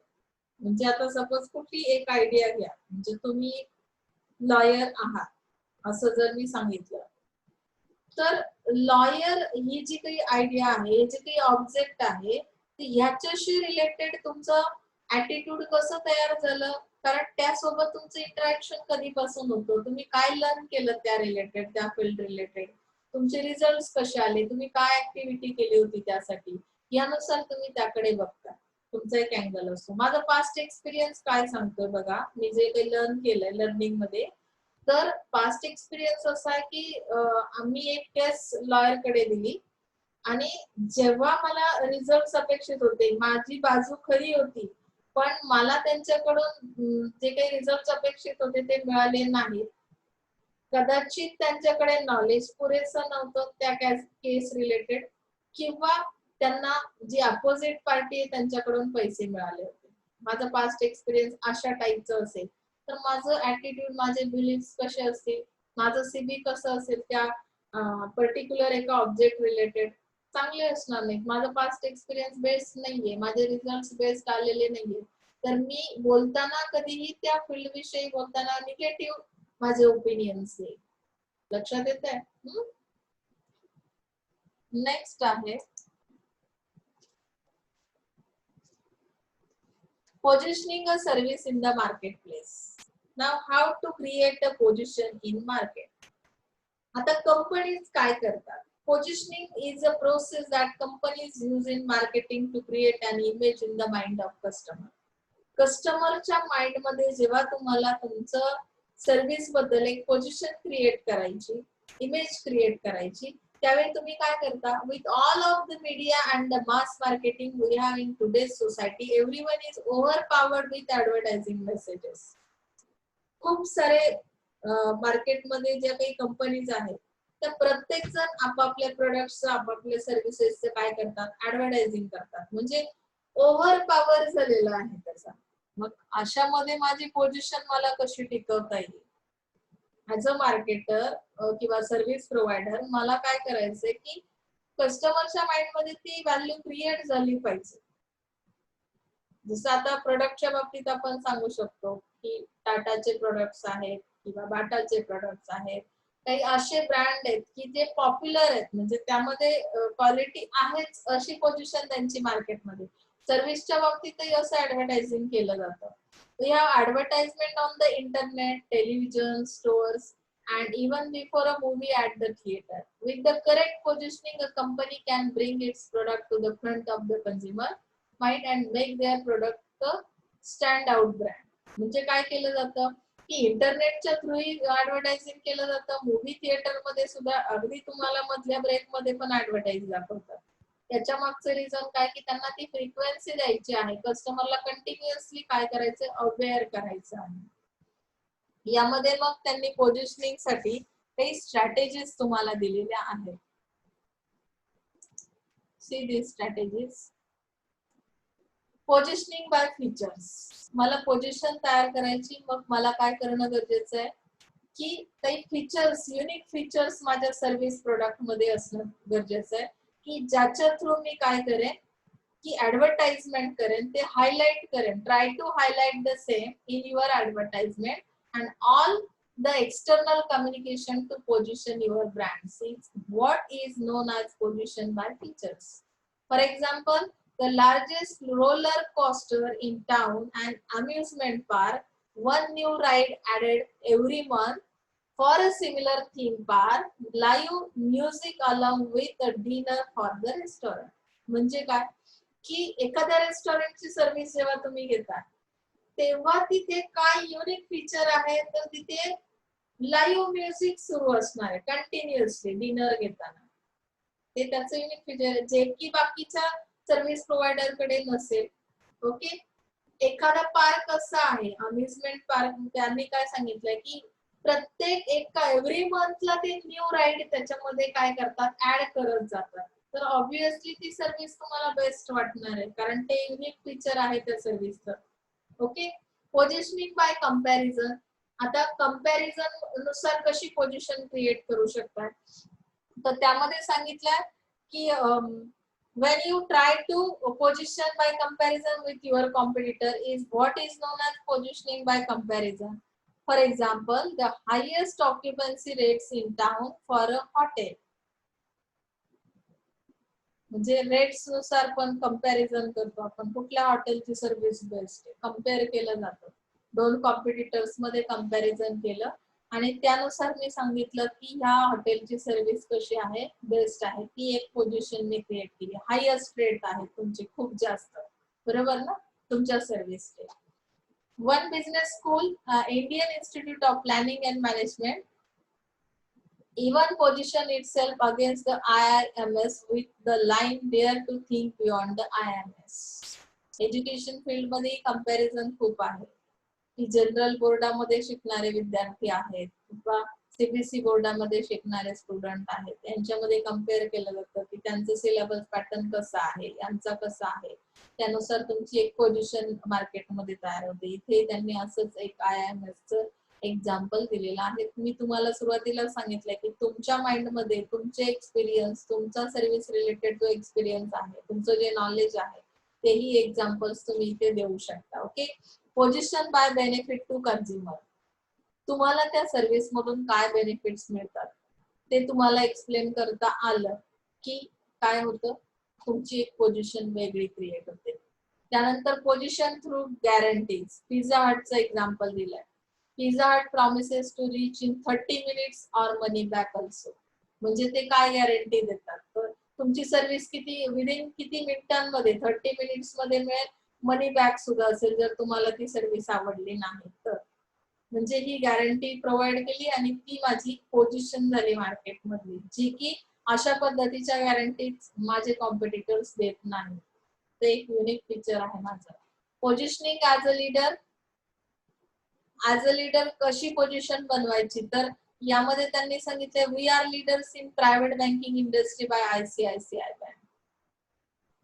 Speaker 1: म्हणजे आता सपोज कुठली एक आयडिया घ्या, म्हणजे तुम्ही लॉयर आहात असं जर मी सांगितलं, तर लॉयर ही जी काही आयडिया आहे, जे काही ऑब्जेक्ट आहे, ह्याच्याशी रिलेटेड तुमचं ऍटिट्यूड कसं तयार झालं, कारण त्यासोबत तुमचं इंटरॅक्शन कधीपासून होतं, तुम्ही काय लर्न केलं त्या रिलेटेड, त्या फील्ड रिलेटेड, तुमचे रिझल्ट कसे आले, तुम्ही काय ऍक्टिव्हिटी केली होती त्यासाठी, यानुसार तुम्ही त्याकडे बघता. तुमचा एक अँगल असतो. माझा पास्ट एक्सपिरियन्स काय सांगतोय बघा, मी जे काही लर्न केलंय लर्निंग मध्ये, तर पास्ट एक्सपिरियन्स असा आहे की आम्ही एक केस लॉयर कडे दिली आणि जेव्हा मला रिझल्ट अपेक्षित होते, माझी बाजू खरी होती, पण मला त्यांच्याकडून जे काही रिझल्ट अपेक्षित होते ते मिळाले नाहीत. कदाचित त्यांच्याकडे नॉलेज पुरेसं नव्हतं त्या केस रिलेटेड, किंवा त्यांना जी अपोजिट पार्टी आहे त्यांच्याकडून पैसे मिळाले होते. माझा पास्ट एक्सपिरियन्स अशा टाईपचं असेल, तर माझं ऍटिट्यूड, माझे बिलीफ कसे असतील, माझं सीबी कसं असेल त्या पर्टिक्युलर एका ऑब्जेक्ट रिलेटेड, चांगले असणार नाही. माझा पास्ट एक्सपिरियन्स बेस्ड नाहीये, माझे रिझल्ट बेस्ड आलेले नाहीये, तर मी बोलताना कधीही त्या फील्ड विषयी बोलताना निगेटिव्ह माझे ओपिनियन्स आहे. लक्षात येत आहे? नेक्स्ट आहे positioning a service in the marketplace. Now how to create a position in market. आता कंपनीज काय करतात? Positioning is a process that companies use in marketing to create an image in the mind of customer. कस्टमरच्या mind मध्ये जेव्हा तुम्हाला तुमचं service बद्दल एक पोझिशन क्रिएट करायची, इमेज क्रिएट करायची, त्यावेळी तुम्ही काय करता? With all of the media and the mass marketing we have in today's society, everyone is overpowered with advertising messages. खूप सारे मार्केटमध्ये ज्या काही कंपनीज आहेत त्या प्रत्येक जण आपापल्या प्रोडक्ट्स, आपापल्या सर्व्हिसेसचं काय करतात? ऍडव्हर्टायझिंग करतात. म्हणजे ओव्हर पॉवर झालेला आहे त्याचा. मग अशामध्ये माझी पोझिशन मला कशी टिकवता येईल? ऍज अ मार्केटर किंवा सर्व्हिस प्रोव्हायडर मला काय करायचंय की कस्टमरच्या माइंड मध्ये ती व्हॅल्यू क्रिएट झाली पाहिजे. जसं आता प्रोडक्टच्या बाबतीत आपण सांगू शकतो की टाटाचे प्रोडक्ट्स आहेत किंवा बाटाचे प्रोडक्ट्स आहेत, काही असे ब्रँड आहेत की जे पॉप्युलर आहेत, म्हणजे त्यामध्ये क्वालिटी आहेच अशी पोझिशन त्यांची मार्केटमध्ये. सर्व्हिसच्या बाबतीतही असं ऍडव्हर्टायझिंग केलं जातं. We have advertisement on the internet, television, stores, and even before a movie at the theater. With the correct positioning, a company can bring its product to the front of the consumer mind and make their product a standout brand. म्हणजे काय केलं जातं की इंटरनेटच्या through advertising केलं जातं, movie theatre मध्ये सुद्धा, अगदी तुम्हाला मधल्या ब्रेक मध्ये पण ऍडव्हर्टाइज दाखवतात. त्याच्या मागचं रिझन काय की त्यांना ती फ्रिक्वेन्सी द्यायची आहे, कस्टमरला कंटिन्युअसली काय करायचं? अवेअर करायचं आहे. यामध्ये मग त्यांनी पोझिशनिंग साठी काही स्ट्रॅटेजीज तुम्हाला दिलेल्या आहेत. See this strategies. Positioning by features. मला पोझिशन तयार करायची, मग मला काय करणं गरजेचं आहे की काही फीचर्स, युनिक फीचर्स माझ्या सर्व्हिस प्रोडक्ट मध्ये असणं गरजेचं आहे, की ज्याच्या थ्रू मी काय करेन की ऍडव्हर्टाइजमेंट करेन, ते हायलाइट करेन. Try to highlight the same in your advertisement and all the external communication to position your brand. Is what is known as position by features. For example, the largest roller coaster in town and amusement park, one new ride added every month. For a similar theme park, live music along with a dinner for the restaurant. म्हणजे काय की एखाद्या रेस्टॉरंटची service जेव्हा तुम्ही घेता तेव्हा तिथे काय युनिक फीचर आहे, तर तिथे लाईव्ह म्युझिक सुरू असणार आहे कंटिन्युअसली डिनर घेताना. ते त्याचं युनिक फीचर जे की बाकीच्या सर्व्हिस प्रोव्हायडर कडे नसेल. ओके. एखादा पार्क असा आहे, अम्युजमेंट पार्क, त्यांनी काय सांगितलंय की प्रत्येक एव्हरी मंथला ते न्यू राईड त्याच्यामध्ये काय करतात? ऍड करत जातात. तर ऑब्विसली ती सर्व्हिस तुम्हाला बेस्ट वाटणार आहे, कारण ते युनिक फीचर आहे त्या सर्व्हिसचं. ओके. Positioning by comparison. आता कंपॅरिझन नुसार कशी पोझिशन क्रिएट करू शकतात, तर त्यामध्ये सांगितलंय की when you try to position by comparison with your competitor is what is known as positioning by comparison. For example, the highest occupancy rates in town for a hotel. म्हणजे rates नुसार पण comparison करतो आपण, कुठल्या हॉटेलची service best आहे, compare केलं जातं. दोन कॉम्पिटिटर्स मध्ये कंपॅरिझन केलं आणि त्यानुसार मी सांगितलं की ह्या हॉटेलची सर्व्हिस कशी आहे, बेस्ट आहे. ती एक पोझिशन मी क्रिएट केली. हायएस्ट रेट आहे तुमचे, खूप जास्त, बरोबर ना, तुमच्या सर्व्हिसचे. One business school, Indian Institute of Planning and Management, even position itself against the IIMS with the line dare to think beyond the IIMS. Education field मध्ये कंपॅरिझन खूप आहे की जनरल बोर्डामध्ये शिकणारे विद्यार्थी आहेत किंवा सीबीएसई बोर्डामध्ये शिकणारे स्टुडंट आहेत यांच्यामध्ये कम्पेअर केलं जातं की त्यांचं सिलेबस पॅटर्न कसं आहे यांचा कसा आहे त्यानुसार तुमची एक पोझिशन मार्केटमध्ये तयार होते. इथे त्यांनी असंच एक IIMS एक्झाम्पल दिलेलं आहे. मी तुम्हाला सुरुवातीला सांगितलंय की तुमच्या माइंड मध्ये तुमचे एक्सपिरियन्स तुमचा सर्व्हिस रिलेटेड जो एक्सपिरियन्स आहे तुमचं जे नॉलेज आहे तेही एक्झाम्पल्स तुम्ही इथे देऊ शकता. Okay. Position by benefit to consumer. तुम्हाला त्या सर्व्हिस मधून काय बेनिफिट्स मिळतात ते तुम्हाला एक्सप्लेन करता आलं की काय होतं तुमची एक पोझिशन वेगळी क्रिएट होते. त्यानंतर पोझिशन थ्रू गॅरंटीज. पिझ्झा हटचं एक्झाम्पल दिलंय. Pizza Hut promises to reach in 30 minutes or money back also. म्हणजे ते काय गॅरंटी देतात तर तुमची सर्व्हिस किती विदिन किती मिनिटांमध्ये 30 मिनिट्स मध्ये मिळेल. मनी बॅक सुद्धा असेल जर तुम्हाला ती सर्व्हिस आवडली नाही तर. म्हणजे ही गॅरंटी प्रोव्हाइड केली आणि ती माझी पोझिशन झाली मार्केट मधली जी की अशा पद्धतीच्या गॅरंटीज माझे कॉम्पिटिटर्स देत नाही. ते एक युनिक फीचर आहे माझं. Positioning as a leader. As a leader कशी पोझिशन बनवायची तर यामध्ये त्यांनी सांगितलं we are leaders in private banking industry by ICICI bank.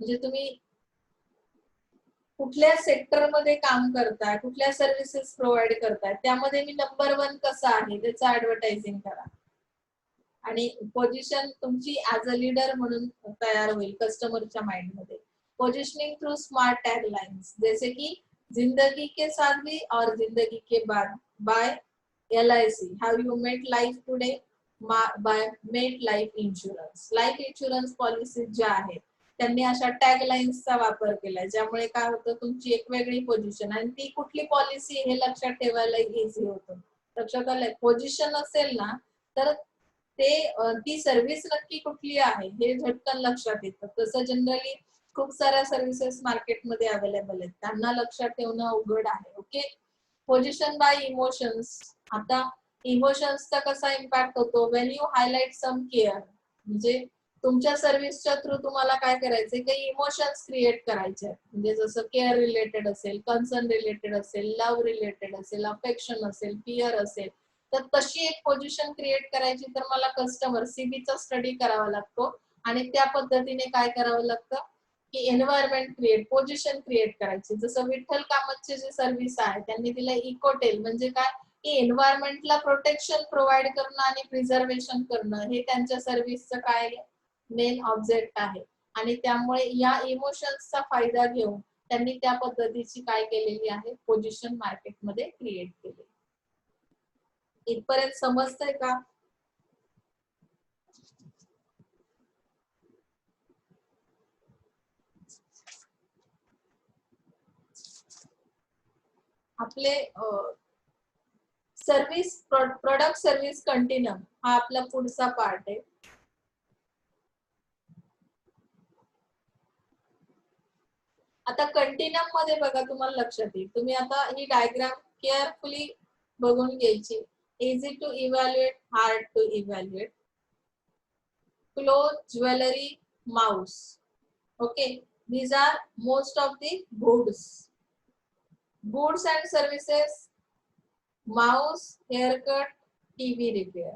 Speaker 1: म्हणजे तुम्ही कुठल्या सेक्टर मध्ये काम करताय कुठल्या सर्व्हिसेस प्रोव्हाइड करताय त्यामध्ये मी नंबर 1 कसा आहे त्याचं ऍडव्हर्टायझिंग करा आणि पोझिशन तुमची ऍज अ लीडर म्हणून तयार होईल कस्टमरच्या माइंड मध्ये. Positioning through smart tag lines जैसे की जिंदगी के साथ भी और जिंदगी के बाद by LIC. Have you met life today by MetLife insurance. Life insurance policy ज्या आहेत त्यांनी अशा टॅग लाईन्सचा वापर केलाय ज्यामुळे काय होतं तुमची एक वेगळी पोझिशन आणि ती कुठली पॉलिसी हे लक्षात ठेवायला इझी होतं. लक्षात आलंय. पोझिशन असेल ना तर ते ती सर्व्हिस नक्की कुठली आहे हे झटकन लक्षात येतं. तसं जनरली खूप साऱ्या सर्व्हिसेस मार्केटमध्ये अवेलेबल आहेत त्यांना लक्षात ठेवणं अवघड आहे. ओके. Position by emotions. आता इमोशन्सचा कसा इम्पॅक्ट होतो when you highlight some care. म्हणजे तुमच्या सर्व्हिसच्या थ्रू तुम्हाला काय करायचंय काही इमोशन्स क्रिएट करायचे म्हणजे जसं केअर रिलेटेड असेल कन्सर्न रिलेटेड असेल लव्ह रिलेटेड असेल अफेक्शन असेल फिअर असेल तर तशी एक पोझिशन क्रिएट करायची तर मला कस्टमर सीबीचा स्टडी करावा लागतो आणि त्या पद्धतीने काय करावं लागतं की एन्व्हायरमेंट क्रिएट पोझिशन क्रिएट करायची. जसं विठ्ठल कामतचे जे सर्व्हिस आहे त्यांनी दिलं इकोटेल म्हणजे काय की एन्व्हायरमेंटला प्रोटेक्शन प्रोव्हाइड करणं आणि प्रिझर्वेशन करणं हे त्यांच्या सर्व्हिसचं काय मेन ऑब्जेक्ट आहे आणि त्यामुळे या इमोशन्सचा फायदा घेऊन त्यांनी त्या पद्धतीची काय केलेली आहे पोझिशन मार्केटमध्ये क्रिएट केली. इथपर्यंत समजतंय का? आपले सर्व्हिस प्रोडक्ट सर्व्हिस कंटिन्यूम हा आपला पुढचा पार्ट आहे. आता कंटिन्यूम मध्ये बघा तुम्हाला लक्षात येईल तुम्ही आता ही डायग्राम केअरफुली बघून घ्यायची. Easy to evaluate hard to evaluate. Cloth jewellery mouse. Okay. these are most of the goods and services. Mouse, haircut, TV repair,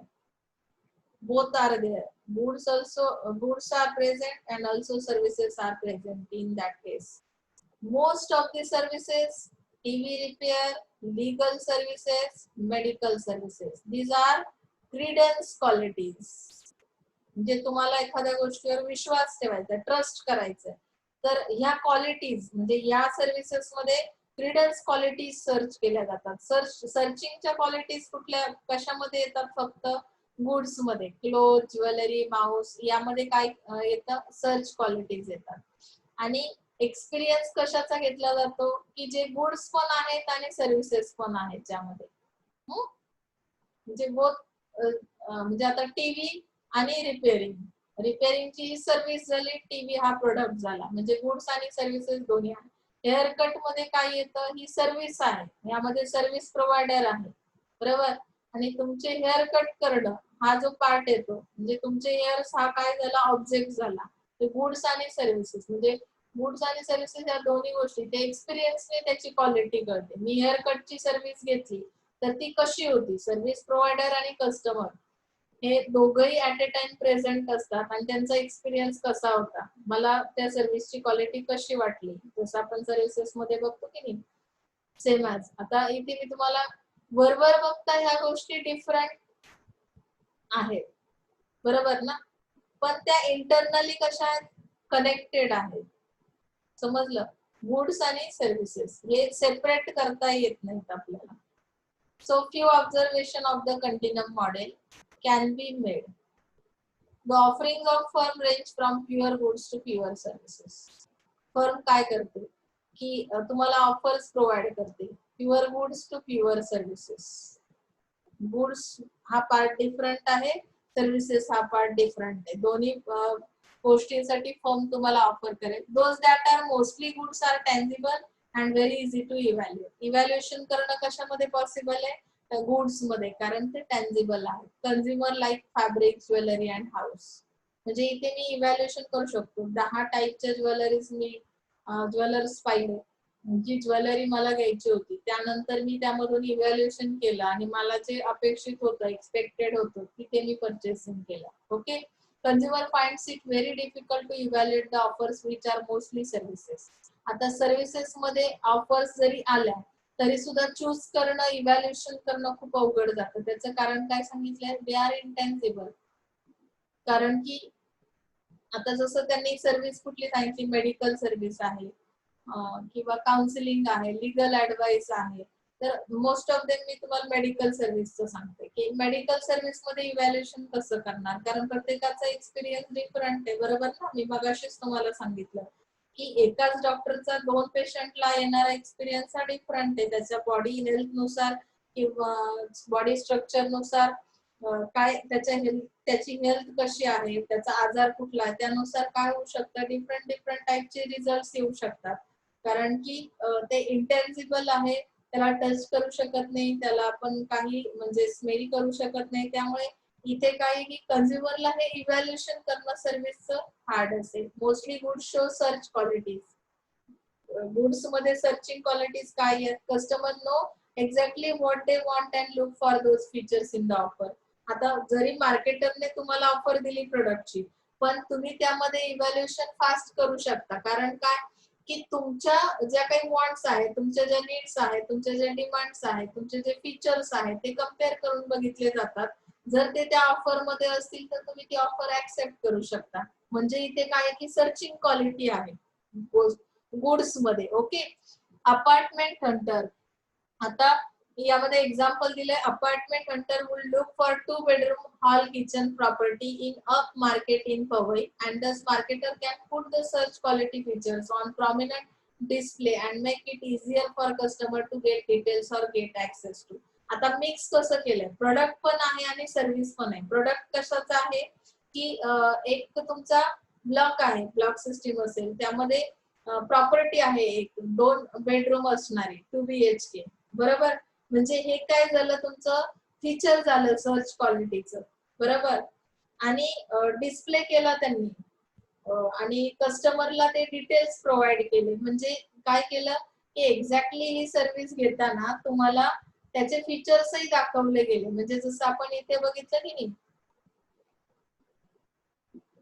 Speaker 1: both are there. Goods are present and also services are present in that case. Most of the services, TV repair, legal services, medical services, these are credence qualities. म्हणजे तुम्हाला एखाद्या गोष्टीवर विश्वास ठेवायचा trust करायचा तर ह्या qualities म्हणजे या सर्व्हिसेस मध्ये क्रेडन्स क्वालिटीज सर्च केल्या जातात. सर्चिंगच्या क्वालिटीज कुठल्या कशामध्ये येतात फक्त गुड्स मध्ये क्लोथ ज्वेलरी माउस यामध्ये काय येतं सर्च क्वालिटीज येतात. आणि एक्सपिरियन्स कशाचा घेतला जातो की जे गुड्स पण आहेत आणि सर्व्हिसेस पण आहेत ज्यामध्ये म्हणजे बोथ म्हणजे आता टीव्ही आणि रिपेअरिंगची सर्व्हिस झाली टीव्ही हा प्रोडक्ट झाला म्हणजे गुड्स आणि सर्व्हिसेस दोन्ही आहे. हेअरकट मध्ये काय येतं ही सर्व्हिस आहे यामध्ये सर्व्हिस प्रोव्हायडर आहे बरोबर आणि तुमचे हेअर कट करणं हा जो पार्ट येतो म्हणजे तुमचे इयर्स हा काय झाला ऑब्जेक्ट झाला. ते गुड्स आणि सर्व्हिसेस म्हणजे गुड्स आणि सर्व्हिसेस या दोन्ही गोष्टी ते एक्सपिरियन्सने त्याची क्वालिटी कळते. मी हेअर कटची सर्व्हिस घेतली तर ती कशी होती, सर्व्हिस प्रोव्हायडर आणि कस्टमर हे दोघंही ऍट अ टाइम प्रेझेंट असतात आणि त्यांचा एक्सपिरियन्स कसा होता, मला त्या सर्व्हिसची क्वालिटी कशी वाटली, जसं आपण सर्व्हिसेस मध्ये बघतो की नाही सेम ॲज. आता इथे मी तुम्हाला वरवर बघता ह्या गोष्टी डिफरंट आहेत बरोबर ना, पण त्या इंटरनली कशा आहेत कनेक्टेड आहेत. समजलं, गुड्स आणि सर्व्हिसेस हे सेपरेट करता येत नाहीत आपल्याला. So few observation of the continuum model can be made. The offerings of firm range from pure goods to pure services. Firm काय करते की तुम्हाला ऑफर्स प्रोव्हाइड करते pure goods to pure services. Goods हा पार्ट डिफरंट आहे, services हा part different आहे. दोन्ही गोष्टींसाठी फर्म तुम्हाला ऑफर करेल. Those that are mostly goods are tangible and very easy to evaluate. Evaluation करणं कशामध्ये पॉसिबल आहे, गुड्स मध्ये, कारण ते टँजिबल आहे. Consumer like fabric, jewellery and house. म्हणजे इथे मी इव्हॅल्युएशन करू शकतो. 10 टाईपच्या ज्वेलरीज मी ज्वेलर्स पाहिले, जी ज्वेलरी मला घ्यायची होती, त्यानंतर मी त्यामधून इव्हॅल्युएशन केलं आणि मला जे अपेक्षित होतं, एक्सपेक्टेड होतं, की ते मी परचेसिंग केलं. Okay. Consumer finds it very difficult to evaluate the offers which are mostly services. आता सर्व्हिसेस मध्ये ऑफर्स जरी आल्या तरी सुद्धा चूज करणं, इव्हॅल्युएशन करणं खूप अवघड जातं. त्याचं कारण काय सांगितलंय, दे आर इंटेन्सिबल. कारण की आता जसं त्यांनी सर्व्हिस कुठली सांगितली, मेडिकल सर्व्हिस आहे किंवा काउन्सिलिंग आहे, लिगल ऍडवाइस आहे, तर मोस्ट ऑफ देम मी तुम्हाला मेडिकल सर्व्हिसचं सांगते की मेडिकल सर्व्हिस मध्ये इव्हॅल्युएशन कसं करणार, कारण प्रत्येकाचा एक्सपिरियन्स डिफरंट आहे बरोबर ना. मी मगाशीच तुम्हाला सांगितलं की एकाच डॉक्टरचा 2 पेशंटला येणारा एक्सपिरियन्स हा डिफरंट आहे, त्याच्या बॉडी हेल्थ नुसार किंवा बॉडी स्ट्रक्चर नुसार काय त्याची हेल्थ कशी आहे, त्याचा आजार कुठला आहे, त्यानुसार काय होऊ शकतं, डिफरंट डिफरंट टाईपचे रिझल्ट येऊ शकतात. कारण की ते इंटेन्सिबल आहे, त्याला टच करू शकत नाही, त्याला आपण काही म्हणजे स्मेल करू शकत नाही. त्यामुळे इथे काय की कन्झ्युमरला हे इव्हॅल्युएशन करणं सर्व्हिसचं हार्ड असेल. Mostly goods show search qualities. Goods मध्ये सर्चिंग क्वालिटीज काय आहेत, customer no exactly what they want and look for those features in the offer. आता जरी मार्केटरने तुम्हाला ऑफर दिली प्रोडक्टची, पण तुम्ही त्यामध्ये इव्हॅल्युएशन फास्ट करू शकता. कारण काय की तुमच्या ज्या काही वॉन्ट्स आहेत, तुमच्या ज्या नीड्स आहेत, तुमच्या ज्या डिमांड्स आहेत, तुमचे जे फीचर्स आहेत ते कम्पेअर करून बघितले जातात. जर ते त्या ऑफर मध्ये असतील तर तुम्ही ती ऑफर ऍक्सेप्ट करू शकता. म्हणजे इथे काय की सर्चिंग क्वालिटी आहे गुड्स मध्ये. ओके. Apartment Hunter. आता यामध्ये एक्झाम्पल दिले, apartment Hunter will look for 2 bedroom hall kitchen property in up market in Powai, and thus marketer can put the search quality features on prominent display and make it easier for customer to get details or get access to. आता mix कसं केलंय, product पण आहे आणि service पण आहे. Product कशाचा आहे की एक तुमचा ब्लॉक आहे, ब्लॉक सिस्टीम असेल, त्यामध्ये प्रॉपर्टी आहे, एक 2 बेडरूम असणारी 2 BHK बरोबर. म्हणजे हे काय झालं, तुमचं फीचर झालं सर्च क्वालिटीचं बरोबर. आणि डिस्प्ले केला त्यांनी आणि कस्टमरला ते डिटेल्स प्रोव्हाइड केले. म्हणजे काय केलं की एक्झॅक्टली ही सर्व्हिस घेताना तुम्हाला त्याचे फीचर्सही दाखवले गेले. म्हणजे जसं आपण इथे बघितलं की नाही,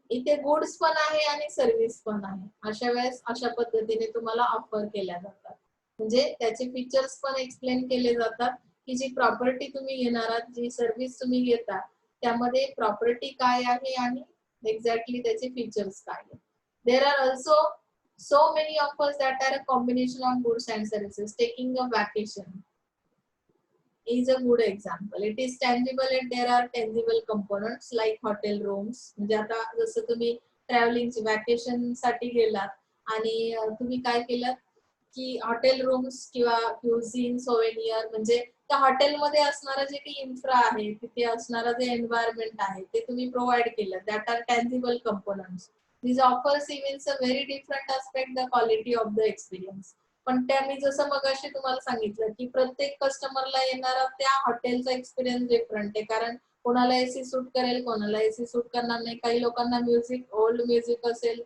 Speaker 1: इथे गुड्स पण आहे आणि सर्व्हिस पण आहे. अशा वेळेस अशा पद्धतीने तुम्हाला ऑफर केल्या जातात. म्हणजे त्याचे फीचर्स पण एक्सप्लेन केले जातात की जी प्रॉपर्टी तुम्ही घेणार आहात, जी सर्व्हिस तुम्ही घेता, त्यामध्ये प्रॉपर्टी काय आहे आणि एक्झॅक्टली त्याचे फीचर्स काय आहे. There are also so many offers that are a combination of goods and services. Taking a vacation is a good example. It is tangible and there are tangible components like hotel rooms. म्हणजे आता जसं तुम्ही travelling vacation साठी गेलात आणि तुम्ही काय केलं की हॉटेल रूम्स किंवा क्युझिन सोवेनियर, म्हणजे त्या हॉटेलमध्ये असणारं जे काही इन्फ्रा आहे, तिथे असणारं जे एन्व्हायरमेंट आहे ते तुम्ही प्रोव्हाइड केलं. That are tangible components. These offers reveals a very different aspect the quality of the experience. पण त्या मी जसं मगाशी तुम्हाला सांगितलं की प्रत्येक कस्टमरला येणारा त्या हॉटेलचा एक्सपिरियन्स डिफरंट आहे. कारण कोणाला एसी सूट करेल, कोणाला एसी सूट करणार नाही. काही लोकांना म्युझिक, ओल्ड म्युझिक असेल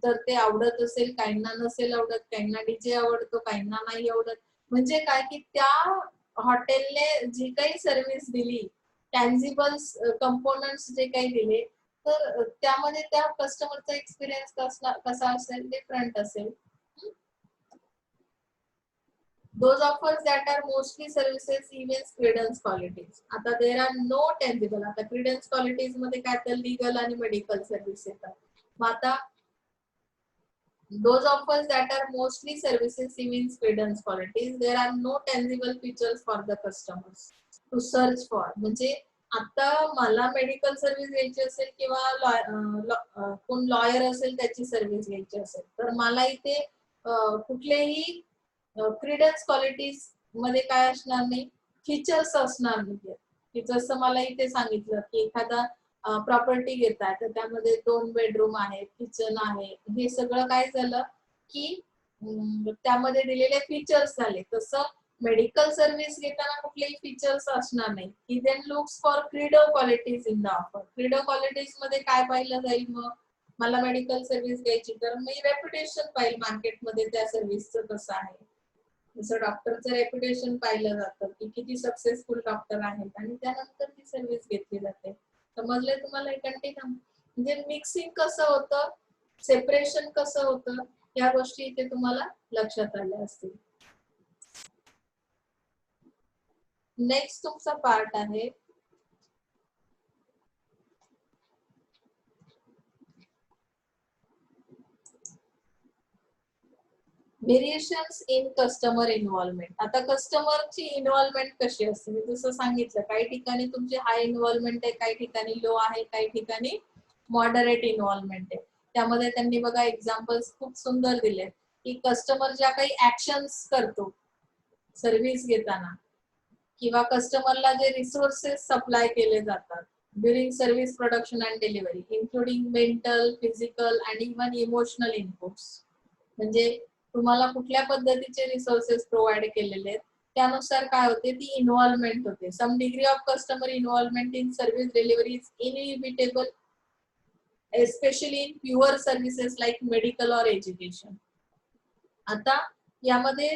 Speaker 1: तर ते आवडत असेल, काहींना नसेल आवडत, काहींना डीजे आवडतो, काहींना नाही आवडत. म्हणजे काय की त्या हॉटेलने जी काही सर्व्हिस दिली, टँजिबल कंपोनंट्स जे काही दिले, तर त्यामध्ये त्या कस्टमरचा एक्सपिरियन्स कसा असेल, डिफरंट असेल. Those offers that are mostly services, events, credence qualities. आता there are no tangible. आता credence qualities मध्ये काय तर legal आणि medical service येतात. मग आता those offers that are mostly services, events, credence qualities, there are no tangible features for the customers to search for. म्हणजे आता मला मेडिकल सर्व्हिस घ्यायची असेल किंवा कोण लॉयर असेल त्याची सर्व्हिस घ्यायची असेल, तर मला इथे कुठलेही क्रेडन्स क्वालिटीज मध्ये काय असणार नाही, फीचर्स असणार नाही. की जसं मला इथे सांगितलं की एखादा प्रॉपर्टी घेताय तर त्यामध्ये 2 बेडरूम आहे, किचन आहे, हे सगळं काय झालं की त्यामध्ये दिलेले फीचर्स झाले. तसं मेडिकल सर्व्हिस घेताना कुठलेही फीचर्स असणार नाही. He then looks for credence qualities in the offer. Credence qualities मध्ये काय पाहिलं जाईल? मग मला मेडिकल सर्व्हिस घ्यायची तर मी रेप्युटेशन पाहिजे मार्केटमध्ये त्या सर्व्हिसचं कसं आहे. जसं डॉक्टरचं रेप्युटेशन पाहिलं जातं की किती सक्सेसफुल डॉक्टर आहेत आणि त्यानंतर ती सर्व्हिस घेतली जाते. समजले तुम्हाला? कंटिन्यू म्हणजे मिक्सिंग कसं होतं, सेपरेशन कसं होतं, या गोष्टी इथे तुम्हाला लक्षात आल्या असतील. नेक्स्ट तुमचा पार्ट आहे व्हेरिएशन्स इन कस्टमर इन्व्हॉल्वमेंट. आता कस्टमरची इन्व्हॉल्वमेंट कशी असते मी जसं सांगितलं, काही ठिकाणी तुमची हाय इन्व्हॉल्वमेंट आहे, काही ठिकाणी लो आहे, काही ठिकाणी मॉडरेट इन्व्हॉल्वमेंट आहे. त्यामध्ये त्यांनी बघा एक्झाम्पल्स खूप सुंदर दिले की कस्टमर ज्या काही ऍक्शन्स करतो सर्व्हिस घेताना किंवा कस्टमरला जे रिसोर्सेस सप्लाय केले जातात during service production and delivery, including mental, physical आणि इव्हन इमोशनल इनपुट्स. म्हणजे तुम्हाला कुठल्या पद्धतीचे रिसोर्सेस प्रोव्हाइड केलेले आहेत त्यानुसार काय होते, ती इन्व्हॉल्वमेंट होते. Some degree of customer involvement in service delivery is inevitable, especially in pure services like medical or education. आता यामध्ये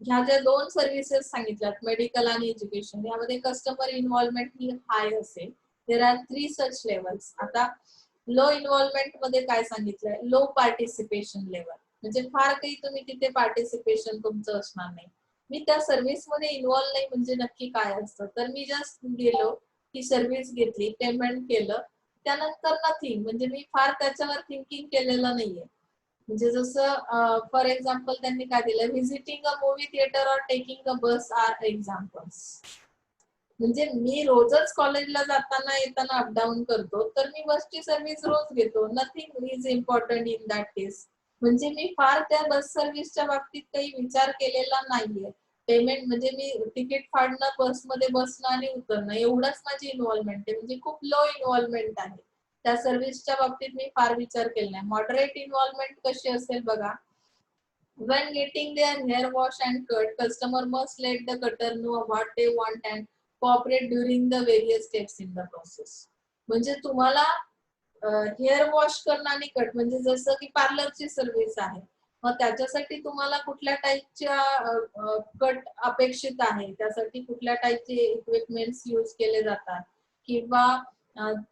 Speaker 1: ह्या ज्या 2 सर्व्हिसेस सांगितल्यात मेडिकल आणि एज्युकेशन, यामध्ये कस्टमर इन्व्हॉल्वमेंट ही हाय असेल. There are 3 such levels. आता लो इन्व्हॉल्वमेंट मध्ये काय सांगितलंय, लो पार्टिसिपेशन लेवल, म्हणजे फार काही तुम्ही तिथे पार्टिसिपेशन तुमचं असणार नाही. मी त्या सर्व्हिस मध्ये इन्व्हॉल्व नाही म्हणजे नक्की काय असतं, तर मी जस्ट गेलो, ती सर्व्हिस घेतली, पेमेंट केलं, त्यानंतर नथिंग, म्हणजे मी फार त्याच्यावर थिंकिंग केलेलं नाहीये. म्हणजे जसं फॉर एक्झाम्पल त्यांनी काय दिलं, व्हिजिटिंग अ मूवी थिएटर और taking a bus are examples. म्हणजे मी रोजच कॉलेजला जाताना येताना अपडाऊन करतो, तर मी बसची सर्व्हिस रोज घेतो. Nothing is important in that case. म्हणजे मी फार त्या बस सर्व्हिसच्या बाबतीत काही विचार केलेला नाहीये. पेमेंट म्हणजे मी तिकीट फाडणं, बसमध्ये बसणं आणि उतरणं, एवढंच माझी इन्व्हॉल्वमेंट आहे. म्हणजे खूप लो इन्व्हॉल्वमेंट आहे. त्या सर्व्हिसच्या बाबतीत मी फार विचार केला नाही. मॉडरेट इन्व्हॉल्वमेंट कशी असेल बघा. When getting their hair wash and cut, customer must let the cutter know what they want and cooperate during the various steps in the process. म्हणजे तुम्हाला हेअर वॉश करणं आणि कट म्हणजे जसं की पार्लरची सर्व्हिस आहे, मग त्याच्यासाठी तुम्हाला कुठल्या टाईपच्या कट अपेक्षित आहे, त्यासाठी कुठल्या टाईपचे इक्विपमेंट्स यूज केले जातात किंवा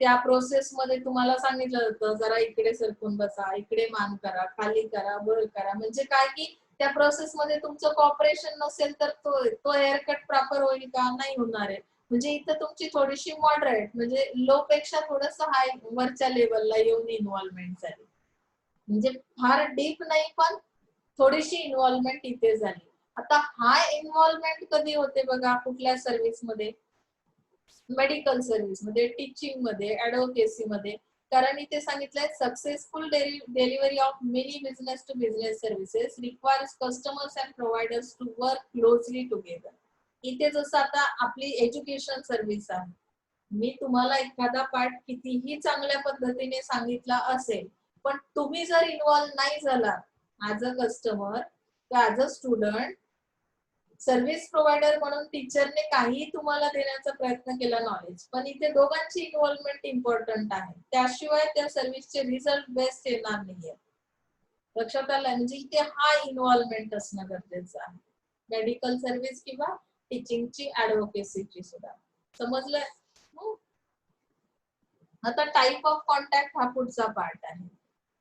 Speaker 1: त्या प्रोसेस मध्ये तुम्हाला सांगितलं जातं जरा इकडे सरकून बसा, इकडे मान करा, खाली करा, वर करा. म्हणजे काय की त्या प्रोसेस मध्ये तुमचं कॉपरेशन नसेल तर तो हेअर कट प्रॉपर होईल का? नाही होणार आहे. म्हणजे इथं तुमची थोडीशी मॉडरेट म्हणजे लो पेक्षा थोडस हाय वरच्या लेवलला येऊन इन्व्हॉल्वमेंट झाली. म्हणजे फार डीप नाही पण थोडीशी इन्व्हॉल्वमेंट इथे झाली. आता हाय इन्व्हॉल्वमेंट कधी होते बघा कुठल्या सर्व्हिस मध्ये, मेडिकल सर्व्हिस मध्ये, टीचिंग मध्ये, ऍडव्होकेसी मध्ये. कारण इथे सांगितलंय successful delivery of many business to business services requires customers and providers to work closely together. इथे जसं आता आपली एज्युकेशन सर्व्हिस आहे, मी तुम्हाला एखादा पार्ट कितीही चांगल्या पद्धतीने सांगितला असेल, पण तुम्ही जर इन्व्हॉल्व नाही झाला ऍज अ कस्टमर किंवा as a student, service provider म्हणून टीचरने काही तुम्हाला देण्याचा प्रयत्न केला नॉलेज, पण इथे दोघांची इन्व्हॉल्वमेंट इम्पॉर्टंट आहे. त्याशिवाय त्या सर्व्हिसचे रिझल्ट बेस्ट येणार नाहीये. लक्षात आलं? म्हणजे इथे हा इन्व्हॉल्वमेंट असणं गरजेचं आहे. मेडिकल सर्व्हिस किंवा टीचिंगची ऍडव्होकेसीची सुद्धा. समजलंय? आता टाइप ऑफ कॉन्टॅक्ट हा पुढचा पार्ट आहे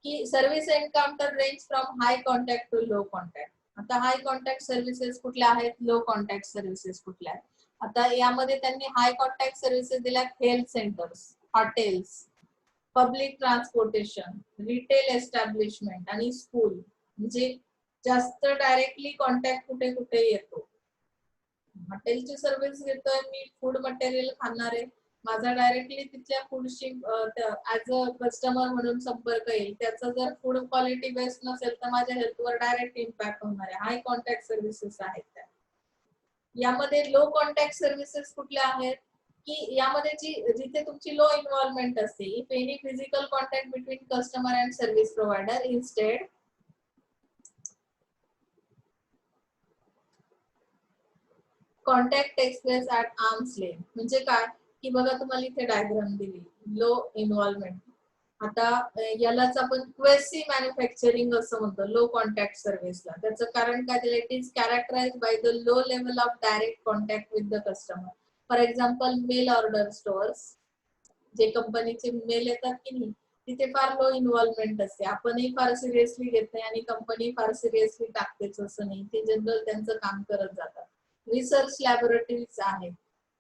Speaker 1: की service encounter range from high contact to low contact. आता हाय कॉन्टॅक्ट सर्व्हिसेस कुठल्या आहेत, लो कॉन्टॅक्ट सर्व्हिसेस कुठल्या आहेत. आता यामध्ये त्यांनी हाय कॉन्टॅक्ट सर्व्हिसेस दिल्या health centres, hotels, public transportation, retail establishment आणि स्कूल. म्हणजे जास्त डायरेक्टली कॉन्टॅक्ट कुठे कुठे येतो. हॉटेलची सर्व्हिस घेतोय मी, फूड मटेरियल खाणार आहे, माझा डायरेक्टली तिथल्या फूडशी ऍज अ कस्टमर म्हणून संपर्क येईल. त्याचा जर फूड क्वालिटी बेस्ट नसेल तर माझ्या हेल्थवर डायरेक्ट इम्पॅक्ट होणार आहे. हाय कॉन्टॅक्ट सर्व्हिसेस आहेत त्या. यामध्ये लो कॉन्टॅक्ट सर्व्हिसेस कुठल्या आहेत की यामध्ये जिथे तुमची लो इन्व्हॉल्वमेंट असते. If any physical contact between customer and service provider instead contact takes place at arms length. म्हणजे काय की बघा तुम्हाला इथे डायग्राम दिली लो इन्व्हॉल्वमेंट. आता यालाच आपण क्वेसी मॅन्युफॅक्चरिंग असं म्हणतो लो कॉन्टॅक्ट सर्व्हिसला. त्याचं कारण काय दिलं, it is characterize by the low level of direct contact with the customer. For example mail order stores, जे कंपनीचे मेल येतात की नाही तिथे फार लो इन्व्हॉल्वमेंट असते. आपणही फार सिरियसली घेत नाही आणि कंपनी फार सिरियसली टाकतेच असं नाही. ते जनरल त्यांचं काम करत जातात. रिसर्च लॅबोरेटरीज आहेत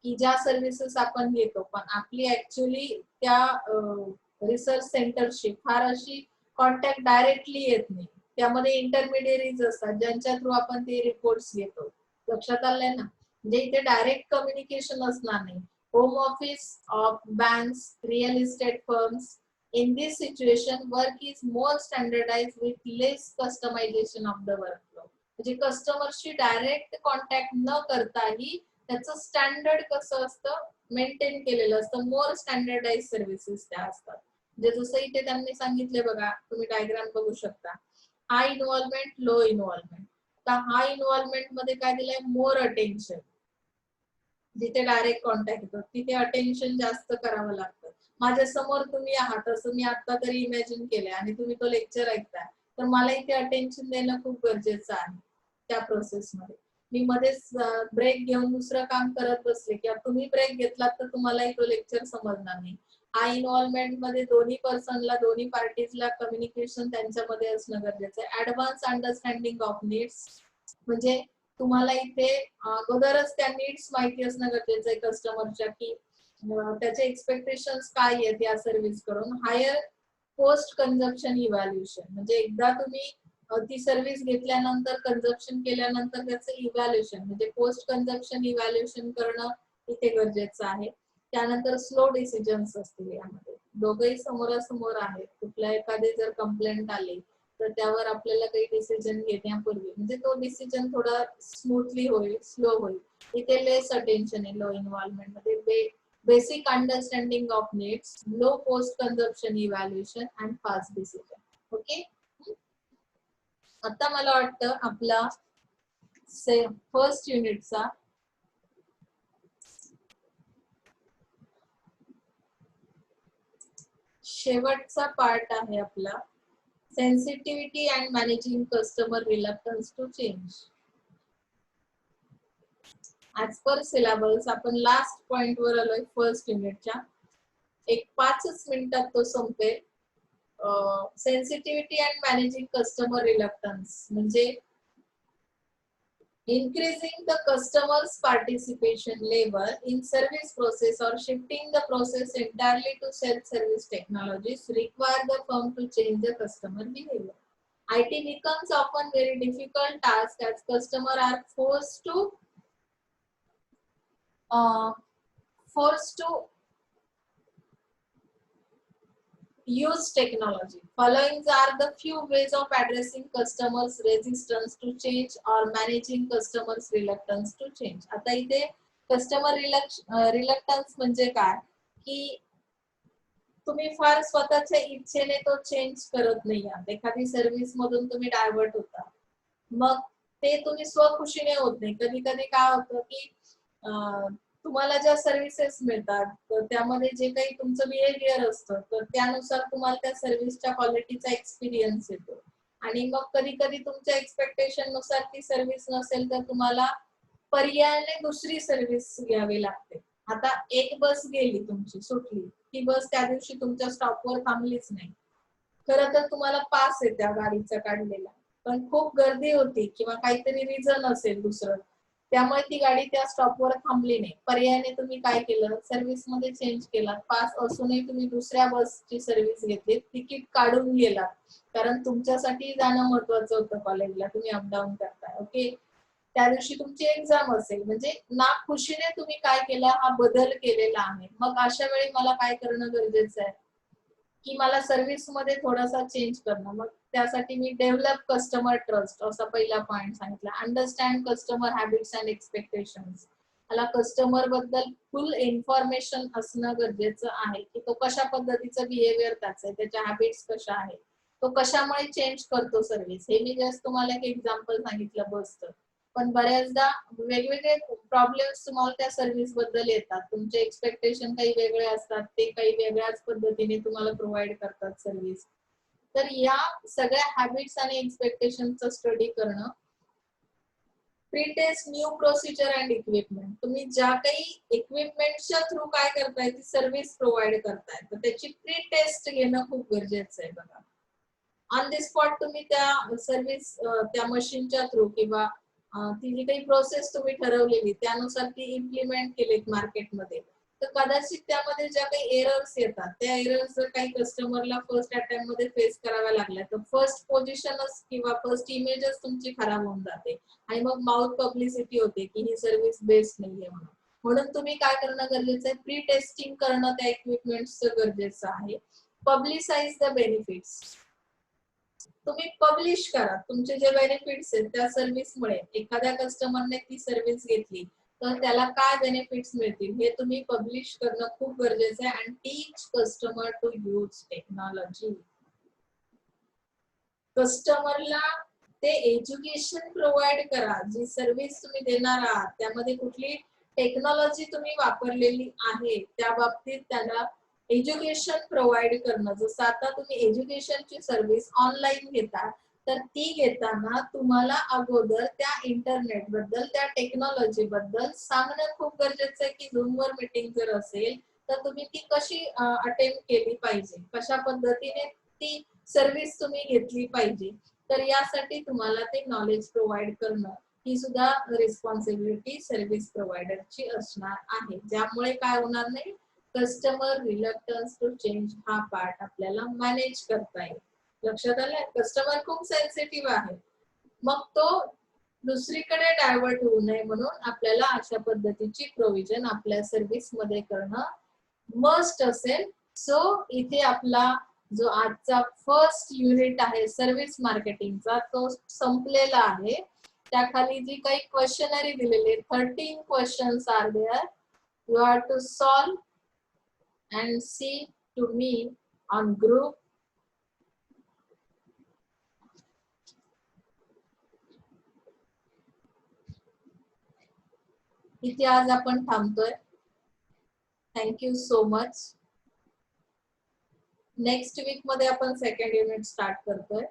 Speaker 1: की ज्या सर्व्हिसेस आपण घेतो पण आपली ऍक्च्युअली त्या रिसर्च सेंटरशी फार अशी कॉन्टॅक्ट डायरेक्टली येत नाही. त्यामध्ये इंटरमिडियरीज असतात ज्यांच्या थ्रू आपण ते रिपोर्ट्स घेतो. लक्षात आलंय ना? म्हणजे इथे डायरेक्ट कम्युनिकेशन असणार नाही. Home office of banks, real estate firms. In this situation, work is more standardized with less customization of the workflow. म्हणजे कस्टमरशी डायरेक्ट कॉन्टॅक्ट न करताही त्याचं स्टँडर्ड कसं असतं मेंटेन केलेलं असतं. मोर स्टँडर्डाइज सर्व्हिसेस त्या असतात. म्हणजे जसं इथे त्यांनी सांगितले बघा, तुम्ही डायग्राम बघू शकता. हाय इन्व्हॉल्वमेंट, लो इन्व्हॉल्वमेंट. तर हाय इन्व्हॉल्वमेंट मध्ये काय दिलंय, मोर अटेन्शन. जिथे डायरेक्ट कॉन्टॅक्ट येतो तिथे अटेन्शन जास्त करावं लागतं. माझ्या समोर तुम्ही आहात असं मी आता तरी इमॅजिन केलंय आणि तुम्ही तो लेक्चर ऐकताय, तर मला इथे अटेन्शन देणं खूप गरजेचं आहे त्या प्रोसेसमध्ये. मी मध्येच ब्रेक घेऊन दुसरं काम करत बसले किंवा तुम्ही ब्रेक घेतलात तर तुम्हालाही तो लेक्चर समजणार नाही. हा इन्व्हॉल्वमेंट मध्ये दोन्ही पर्सनला, दोन्ही पार्टीजला कम्युनिकेशन त्यांच्यामध्ये असणं गरजेचं आहे. Advance understanding of needs. म्हणजे तुम्हाला इथे अगोदरच त्या नीड्स माहिती असणं गरजेचं आहे कस्टमरच्या की त्याचे एक्सपेक्टेशन्स काय आहेत या सर्व्हिस कडून. Higher post consumption evaluation. म्हणजे एकदा तुम्ही ती सर्व्हिस घेतल्यानंतर कन्झम्पशन केल्यानंतर त्याचं इव्हॅल्युएशन म्हणजे पोस्ट कन्झम्पशन इव्हॅल्युएशन करणं इथे गरजेचं आहे. त्यानंतर स्लो डिसिजन्स असतील यामध्ये. दोघंही समोरासमोर आहेत. कुठल्या एखादी जर कंप्लेंट आली तर त्यावर आपल्याला काही डिसिजन घेण्यापूर्वी म्हणजे तो डिसिजन थोडा स्मूथली होईल, स्लो होईल. इथे लेस अटेन्शन आहे लो इन्व्हॉल्वमेंट मध्ये. Basic understanding of needs, low post consumption evaluation and fast decision. Okay. आता मला वाटतं आपला फर्स्ट युनिटचा शेवटचा पार्ट आहे आपला sensitivity and managing customer reluctance to change. As per syllabus आपण लास्ट पॉइंट वर आलोय फर्स्ट युनिटच्या. एक 5 मिनिटात तो संपेल. Sensitivity and managing customer reluctance म्हणजे increasing the customer's participation level in service process or shifting the process entirely to self-service technologies require the firm to change the customer behavior. IT becomes often very difficult task as customers are forced to use technology. Following are the few ways of addressing customers' resistance to change or managing customers' reluctance to change. आता इथे customer reluctance म्हणजे काय की तुम्ही फार स्वतःच्या इच्छेने तो चेंज करत नाही आहात. एखादी सर्व्हिस मधून तुम्ही डायव्हर्ट होता, मग ते तुम्ही स्वखुशीने होत नाही. कधी कधी काय होतं की तुम्हाला ज्या सर्व्हिसेस मिळतात तर त्यामध्ये जे काही तुमचं बिहेवियर असतं तर त्यानुसार तुम्हाला त्या सर्व्हिसच्या क्वालिटीचा एक्सपिरियन्स येतो आणि मग कधी कधी तुमच्या एक्सपेक्टेशन नुसार ती सर्व्हिस नसेल तर तुम्हाला पर्यायाने दुसरी सर्व्हिस घ्यावी लागते. आता एक बस गेली तुमची सुटली, ती बस त्या दिवशी तुमच्या स्टॉपवर थांबलीच नाही. खरं तर तुम्हाला पास आहे त्या गाडीचा काढलेला, पण खूप गर्दी होती किंवा काहीतरी रिझन असेल दुसरं, त्यामुळे ती गाडी त्या स्टॉपवर थांबली नाही. पर्यायाने तुम्ही काय केलं, सर्व्हिस मध्ये चेंज केला. पास असूनही तुम्ही दुसऱ्या बसची सर्व्हिस घेतली, तिकीट काढून गेला, कारण तुमच्यासाठी जाणं महत्वाचं होतं कॉलेजला, तुम्ही अपडाऊन करताय. ओके, त्या दिवशी तुमची एक्झाम असेल, म्हणजे ना खुशीने तुम्ही काय केलं, हा बदल केलेला आहे. मग अशा वेळी मला काय करणं गरजेचं आहे की मला सर्व्हिस मध्ये थोडासा चेंज करणं. मग त्यासाठी मी डेव्हलप कस्टमर ट्रस्ट असा पहिला पॉइंट सांगितला. Understand customer habits and expectations. मला कस्टमर बद्दल फुल इन्फॉर्मेशन असणं गरजेचं आहे की तो कशा पद्धतीचं बिहेवियर त्याचं आहे, त्याच्या हॅबिट्स कशा आहेत, तो कशामुळे चेंज करतो सर्व्हिस. हे मी जस्ट तुम्हाला एक एक्झाम्पल सांगितलं बसचं. पण बऱ्याचदा वेगवेगळे प्रॉब्लेम्स तुम्हाला त्या सर्व्हिस बद्दल येतात. तुमचे एक्सपेक्टेशन काही वेगळे असतात, ते काही वेगळ्याच पद्धतीने तुम्हाला प्रोव्हाइड करतात सर्व्हिस. तर या सगळ्या हॅबिट्स आणि एक्सपेक्टेशनचा स्टडी करणं. Pre test new procedure and equipment. तुम्ही ज्या काही इक्विपमेंटच्या थ्रू काय करताय ती सर्व्हिस प्रोव्हाइड करताय, तर त्याची प्री टेस्ट घेणं खूप गरजेचं आहे बघा. ऑन द स्पॉट तुम्ही त्या सर्व्हिस त्या मशीनच्या थ्रू किंवा ती जी काही प्रोसेस तुम्ही ठरवलेली त्यानुसार ती इम्प्लिमेंट केलीत मार्केटमध्ये, तर कदाचित त्यामध्ये ज्या काही एरर्स येतात त्या एरर्स जर काही कस्टमरला फर्स्ट अटेम्प्ट मध्ये फेस कराव्या लागल्या तर फर्स्ट पोझिशनच किंवा फर्स्ट इमेजच तुमची खराब होऊन जाते आणि मग माउथ पब्लिसिटी होते की ही सर्व्हिस बेस्ट नाहीये म्हणून. म्हणून तुम्ही काय करणं गरजेचं आहे, प्री टेस्टिंग करणं त्या इक्विपमेंटचं गरजेचं आहे. Publicise the benefits. तुम्ही पब्लिश करा तुमचे जे बेनिफिट्स आहेत त्या सर्व्हिसमुळे. एखाद्या कस्टमरने ती सर्व्हिस घेतली तर त्याला काय बेनिफिट्स मिळतील हे तुम्ही पब्लिश करणं खूप गरजेचं आहे. आणि टीच कस्टमर टू यूज टेक्नॉलॉजी. कस्टमरला ते एज्युकेशन प्रोव्हाइड करा. जी सर्व्हिस तुम्ही देणार आहात त्यामध्ये कुठली टेक्नॉलॉजी तुम्ही वापरलेली आहे त्या बाबतीत त्याला एज्युकेशन प्रोव्हाइड करणं. जसं आता तुम्ही एज्युकेशनची सर्व्हिस ऑनलाईन घेता, तर ती घेताना तुम्हाला अगोदर त्या इंटरनेट बद्दल, त्या टेक्नॉलॉजी बद्दल सांगणं खूप गरजेचं आहे की झूमवर मीटिंग जर असेल तर तुम्ही ती कशी अटेम्प्ट केली पाहिजे, कशा पद्धतीने ती सर्व्हिस तुम्ही घेतली पाहिजे. तर यासाठी तुम्हाला ते नॉलेज प्रोव्हाइड करणं ही सुद्धा रिस्पॉन्सिबिलिटी सर्व्हिस प्रोव्हायडरची असणार आहे. ज्यामुळे काय होणार नाही, कस्टमर रिलक्टन्स टू चेंज हा पार्ट आपल्याला मॅनेज करता येईल. लक्षात आलं, कस्टमर खूप सेन्सिटिव्ह आहे, मग तो दुसरीकडे डायव्हर्ट होऊ नये म्हणून आपल्याला अशा पद्धतीची प्रोव्हिजन आपल्या सर्व्हिस मध्ये करणं मस्ट असेल. सो इथे आपला जो आजचा फर्स्ट युनिट आहे सर्व्हिस मार्केटिंगचा तो संपलेला आहे. त्याखाली जी काही क्वेश्चनरी दिलेले 13 questions are there. You have to solve and see to me on group. इथे आज आपण थांबतोय. Thank you so much. Next week मध्ये आपण सेकंड युनिट स्टार्ट करतोय.